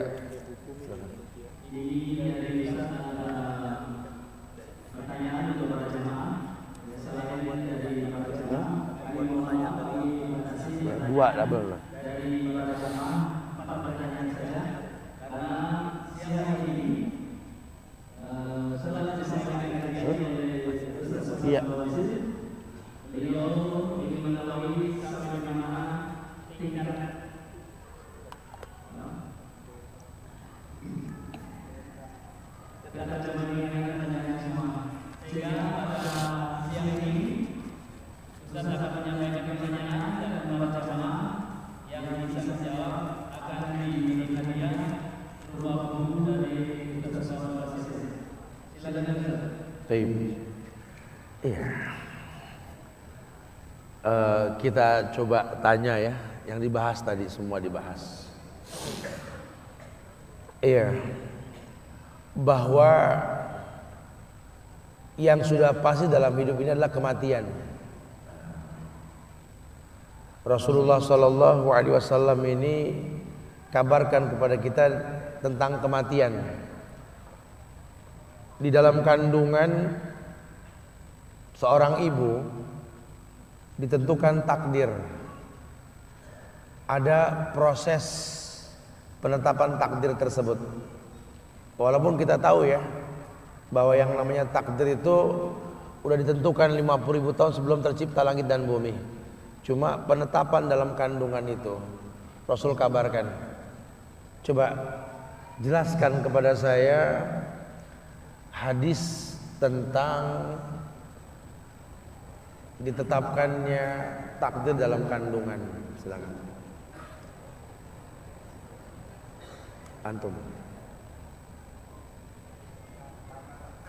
Jadi dari pertanyaan untuk para jemaah. Selain dari para jemaah, kami mau tanya bagi Dua double. dari para jemaah 4 pertanyaan saja. Karena siang ini setelah disampaikan oleh Ustaz Iya. beliau ingin mengetahui sampai mana tingkat kata jemaah pertanyaan semua. Sehingga pada siang ini Ustaz akan menyampaikan pertanyaan dan para jemaah yang bisa menjawab akan diberikan hadiah berupa buku dari Ustaz Wasir. Silakan Ustaz. Baik. Iya. Kita coba tanya ya, yang dibahas tadi semua dibahas. Iya. Bahwa yang sudah pasti dalam hidup ini adalah kematian. Rasulullah Shallallahu Alaihi Wasallam ini kabarkan kepada kita tentang kematian. Di dalam kandungan seorang ibu ditentukan takdir. Ada proses penetapan takdir tersebut. Walaupun kita tahu ya bahwa yang namanya takdir itu udah ditentukan 50.000 tahun sebelum tercipta langit dan bumi. Cuma penetapan dalam kandungan itu Rasul kabarkan. Coba jelaskan kepada saya hadis tentang ditetapkannya takdir dalam kandungan. Silakan. Antum.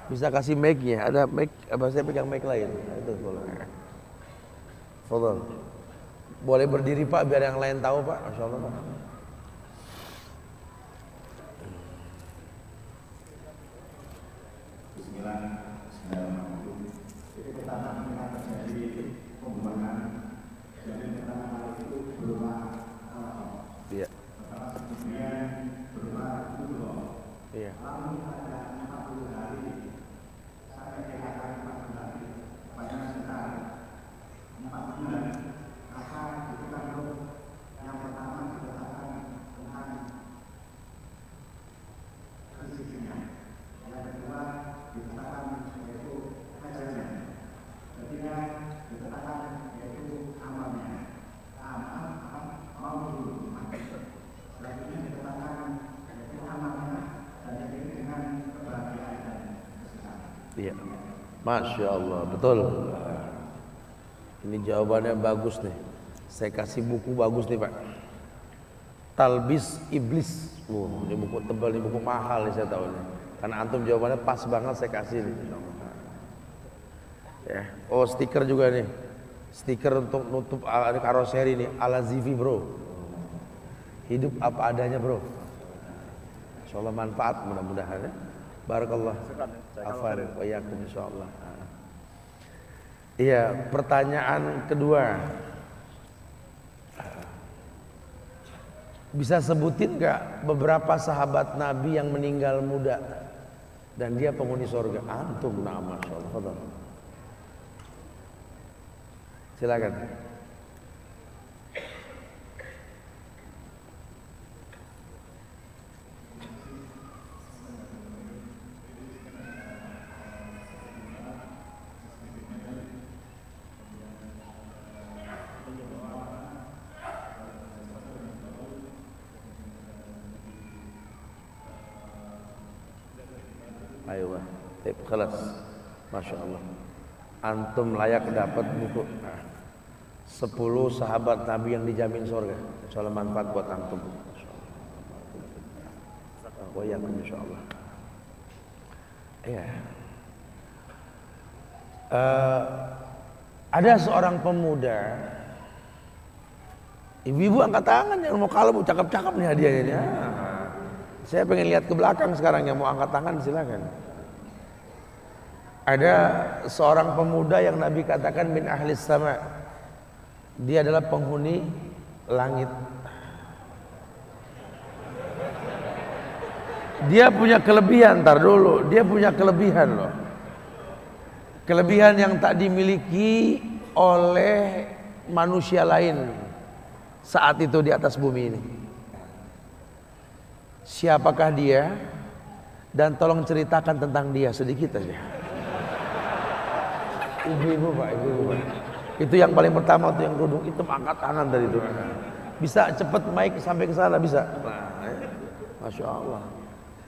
Bisa kasih mic-nya? Ada mic, apa saya pegang mic lain? Itu boleh. Fadhal. Boleh berdiri Pak biar yang lain tahu Pak. Masyaallah Pak. Bismillahirrahmanirrahim. Jadi pertama kita terjadi pembuangan. Jadi pertama kali itu berupa Iya. pertama kemudian berupa dulu. Iya. Lalu ada 40 hari sampai dikatakan 40 hari. Banyak sekali 4 bulan. Maka itu kan yang pertama dikatakan tentang fisiknya. Yang kedua dikatakan yaitu ajalnya. Ketiga dikatakan yaitu amalnya. Amal mau dulu mati. Selanjutnya dikatakan yaitu amalnya dan yaitu dengan kebahagiaan dan kesuksesan. Iya. Masya Allah, betul. Ini jawabannya bagus nih. Saya kasih buku bagus nih Pak. Talbis Iblis. Ini buku tebal, ini buku mahal nih saya tahu nih. Karena antum jawabannya pas banget saya kasih nih. Ya. Oh stiker juga nih. Stiker untuk nutup karoseri nih. Al-Azifi bro. Hidup apa adanya bro. Insyaallah manfaat mudah-mudahan ya. Barakallah. Afan wa yakum insyaallah. Iya, pertanyaan kedua. Bisa sebutin gak beberapa sahabat Nabi yang meninggal muda? dan dia penghuni surga. Antum nama masyaallah. Fadhal. Silakan. Ayo, tip kelas, masya Allah. Antum layak dapat buku 10 sahabat Nabi yang dijamin surga. Insyaallah manfaat buat antum. Wa yakum insyaallah. Iya. Ada seorang pemuda, ibu-ibu angkat tangan yang mau kalah, bu cakep-cakep nih hadiahnya. Saya pengen lihat ke belakang sekarang, yang mau angkat tangan silakan. Ada seorang pemuda yang Nabi katakan min ahlis sama. Dia adalah penghuni langit. Dia punya kelebihan, ntar dulu. Dia punya kelebihan loh. Kelebihan yang tak dimiliki oleh manusia lain saat itu di atas bumi ini. Siapakah dia? Dan tolong ceritakan tentang dia sedikit aja. Ibu-ibu Pak, ibu-ibu Pak. Itu yang paling pertama tuh yang kerudung hitam, angkat tangan dari itu. Bisa cepet mic sampai ke sana bisa. Masya Allah.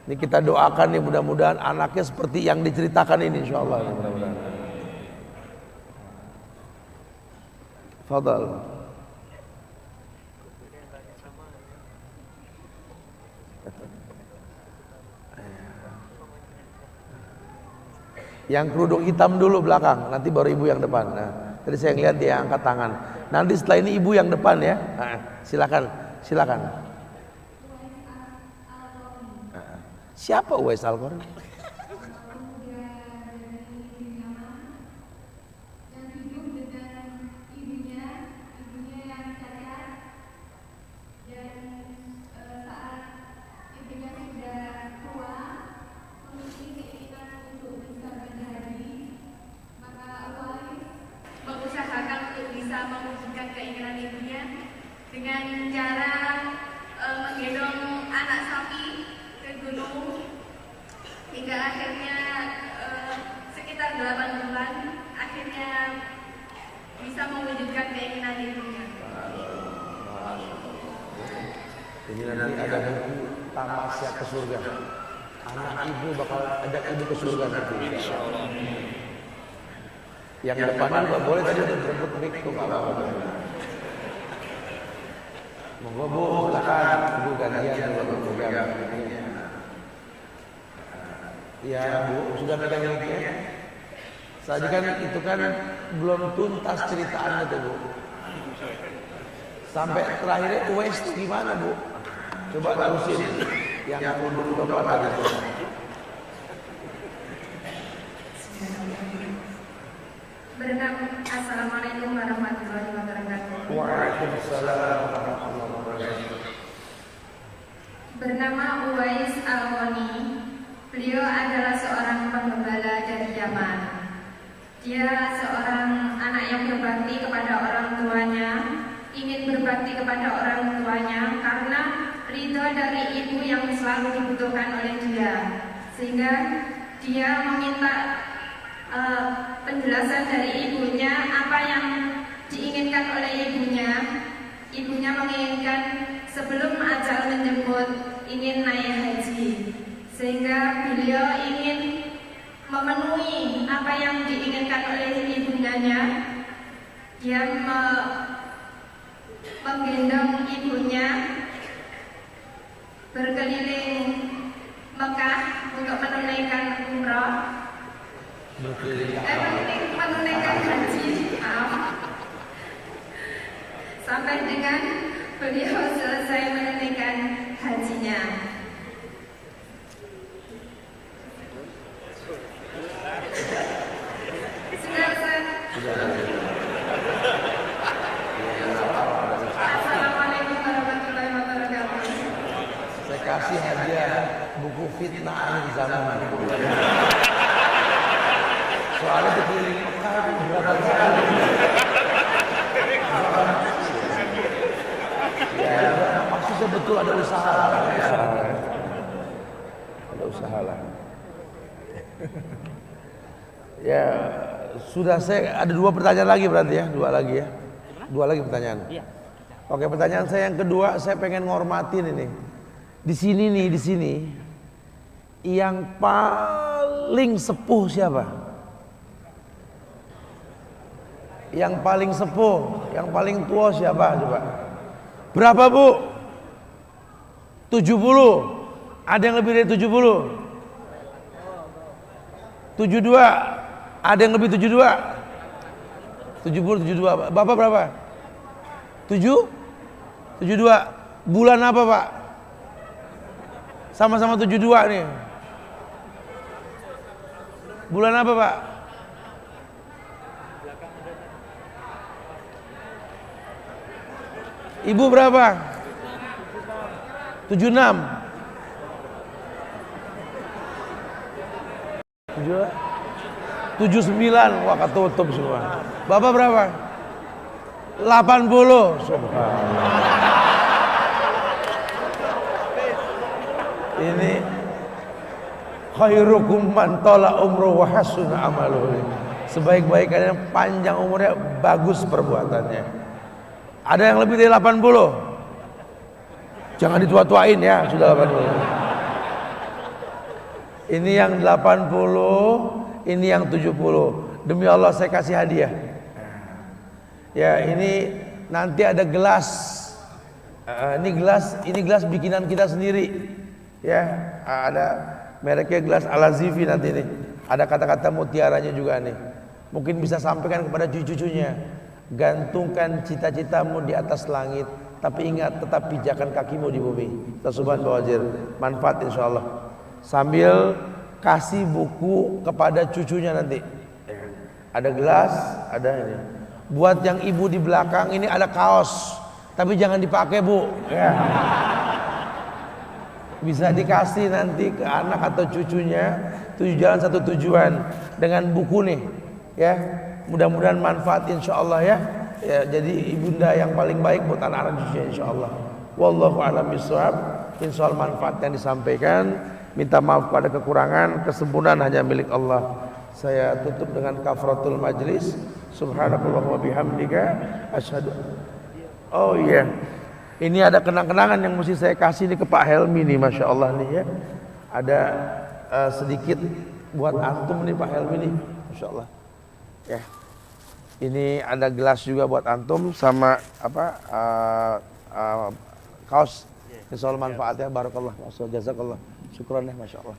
Ini kita doakan nih mudah-mudahan anaknya seperti yang diceritakan ini insya Allah. Mudah-mudahan. Fadal. Yang kerudung hitam dulu belakang, nanti baru ibu yang depan. Nah, tadi saya lihat dia angkat tangan. Nanti setelah ini ibu yang depan ya. Nah, silakan, silakan. Siapa Uwais Al-Qarni? mewujudkan keinginan ibunya dengan cara menggendong anak sapi ke gunung hingga akhirnya sekitar 8 bulan akhirnya bisa mewujudkan keinginan ibunya. Ini nanti ada buku tamasya ke surga. Anak ibu bakal ajak ibu ke surga nanti. Insyaallah. Yang depannya juga boleh tadi berebut mic tuh nggak apa-apa. Monggo bu, silakan ibu gantian kalau program. Iya bu, sudah megang mic-nya. Tadi kan itu kan belum tuntas ceritaannya tuh bu. Sampai terakhirnya Uwais gimana bu? Coba terusin yang mundur depan tadi. Assalamualaikum warahmatullahi wabarakatuh. Waalaikumsalam warahmatullahi wabarakatuh. Bernama Uwais Al-Qarni. Beliau adalah seorang penggembala dari Yaman. Dia seorang anak yang berbakti kepada orang tuanya, ingin berbakti kepada orang tuanya karena ridho dari ibu yang selalu dibutuhkan oleh dia, sehingga dia meminta penjelasan dari ibunya apa yang diinginkan oleh ibunya. Ibunya menginginkan sebelum ajal menjemput ingin naik haji, sehingga beliau ingin memenuhi apa yang diinginkan oleh ibundanya. Dia menggendong ibunya berkeliling Mekah untuk menunaikan umrah, menunaikan haji, sampai dengan beliau selesai menunaikan hajinya. Saya kasih hadiah buku fitnah akhir zaman. Soalnya di keliling Mekah berapa kali. Ya, maksudnya betul ada usaha. Ada usaha lah. Ya, sudah saya ada 2 pertanyaan lagi berarti ya, 2 lagi ya. 2 lagi pertanyaan. Iya. Oke, pertanyaan saya yang kedua, saya pengen ngormatin ini. Di sini yang paling sepuh siapa? Yang paling sepuh, yang paling tua siapa coba? Berapa, Bu? 70. Ada yang lebih dari 70? 72. Ada yang lebih 72? 70, 72. Bapak berapa? 7? 72. Bulan apa, Pak? Sama-sama 72 nih. Bulan apa, Pak? Ibu berapa? 76. 79. Wah, ketutup semua. Bapak berapa? 80. Subhanallah. Ini khairukum man tala umruhu wa hasuna amaluhu. Sebaik-baik kalian panjang umurnya, bagus perbuatannya. Ada yang lebih dari 80? Jangan ditua-tuain ya, sudah 80. Ini yang 80, ini yang 70. Demi Allah saya kasih hadiah. Ya, ini nanti ada gelas. Ini gelas bikinan kita sendiri. Ya, ada mereknya gelas Al-Azifi nanti nih. Ada kata-kata mutiaranya juga nih. Mungkin bisa sampaikan kepada cucu-cucunya. Gantungkan cita-citamu di atas langit, tapi ingat tetap pijakan kakimu di bumi. Subhanallah, manfaat insyaallah. Sambil kasih buku kepada cucunya nanti. Ada gelas, ada ini. Buat yang ibu di belakang ini ada kaos, tapi jangan dipakai, Bu. Ya. Bisa dikasih nanti ke anak atau cucunya. 7 jalan 1 tujuan dengan buku nih. Ya, mudah-mudahan manfaat insyaallah ya. Ya, jadi ibunda yang paling baik buat anak-anak cucunya insyaallah. Wallahu a'lam bishawab. Insyaallah manfaat yang disampaikan. Minta maaf pada kekurangan, kesempurnaan hanya milik Allah. Saya tutup dengan kafaratul majlis. Subhanakallahumma bihamdika asyhadu. Oh iya. Ini ada kenang-kenangan yang mesti saya kasih nih ke Pak Helmi nih, Masya Allah nih ya. Ada sedikit buat antum nih Pak Helmi nih, Masya Allah. Ya. Ini ada gelas juga buat antum sama apa kaos. Insyaallah manfaatnya barakallah, jazakallah. Syukran ya, Masya Allah.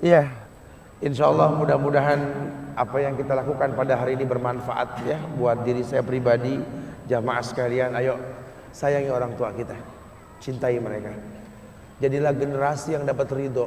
Iya. Insyaallah mudah-mudahan apa yang kita lakukan pada hari ini bermanfaat ya buat diri saya pribadi. Jamaah sekalian, ayo sayangi orang tua kita, cintai mereka. Jadilah generasi yang dapat ridho.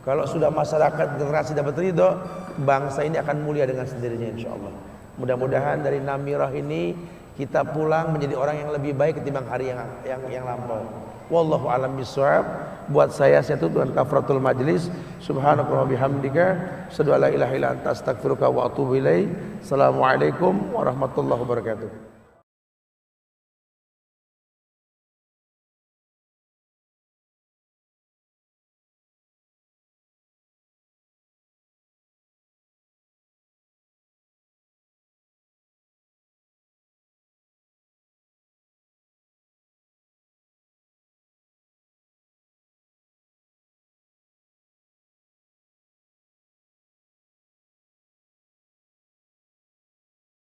Kalau sudah masyarakat generasi dapat ridho, bangsa ini akan mulia dengan sendirinya insyaallah. Mudah-mudahan dari Namirah ini kita pulang menjadi orang yang lebih baik ketimbang hari yang lampau. Wallahu a'lam bishawab. Buat saya tutup dengan kafaratul majlis. Subhanakallahumma bihamdika asyhadu an la ilaha illa anta astaghfiruka wa atubu ilaik. Assalamualaikum warahmatullahi wabarakatuh.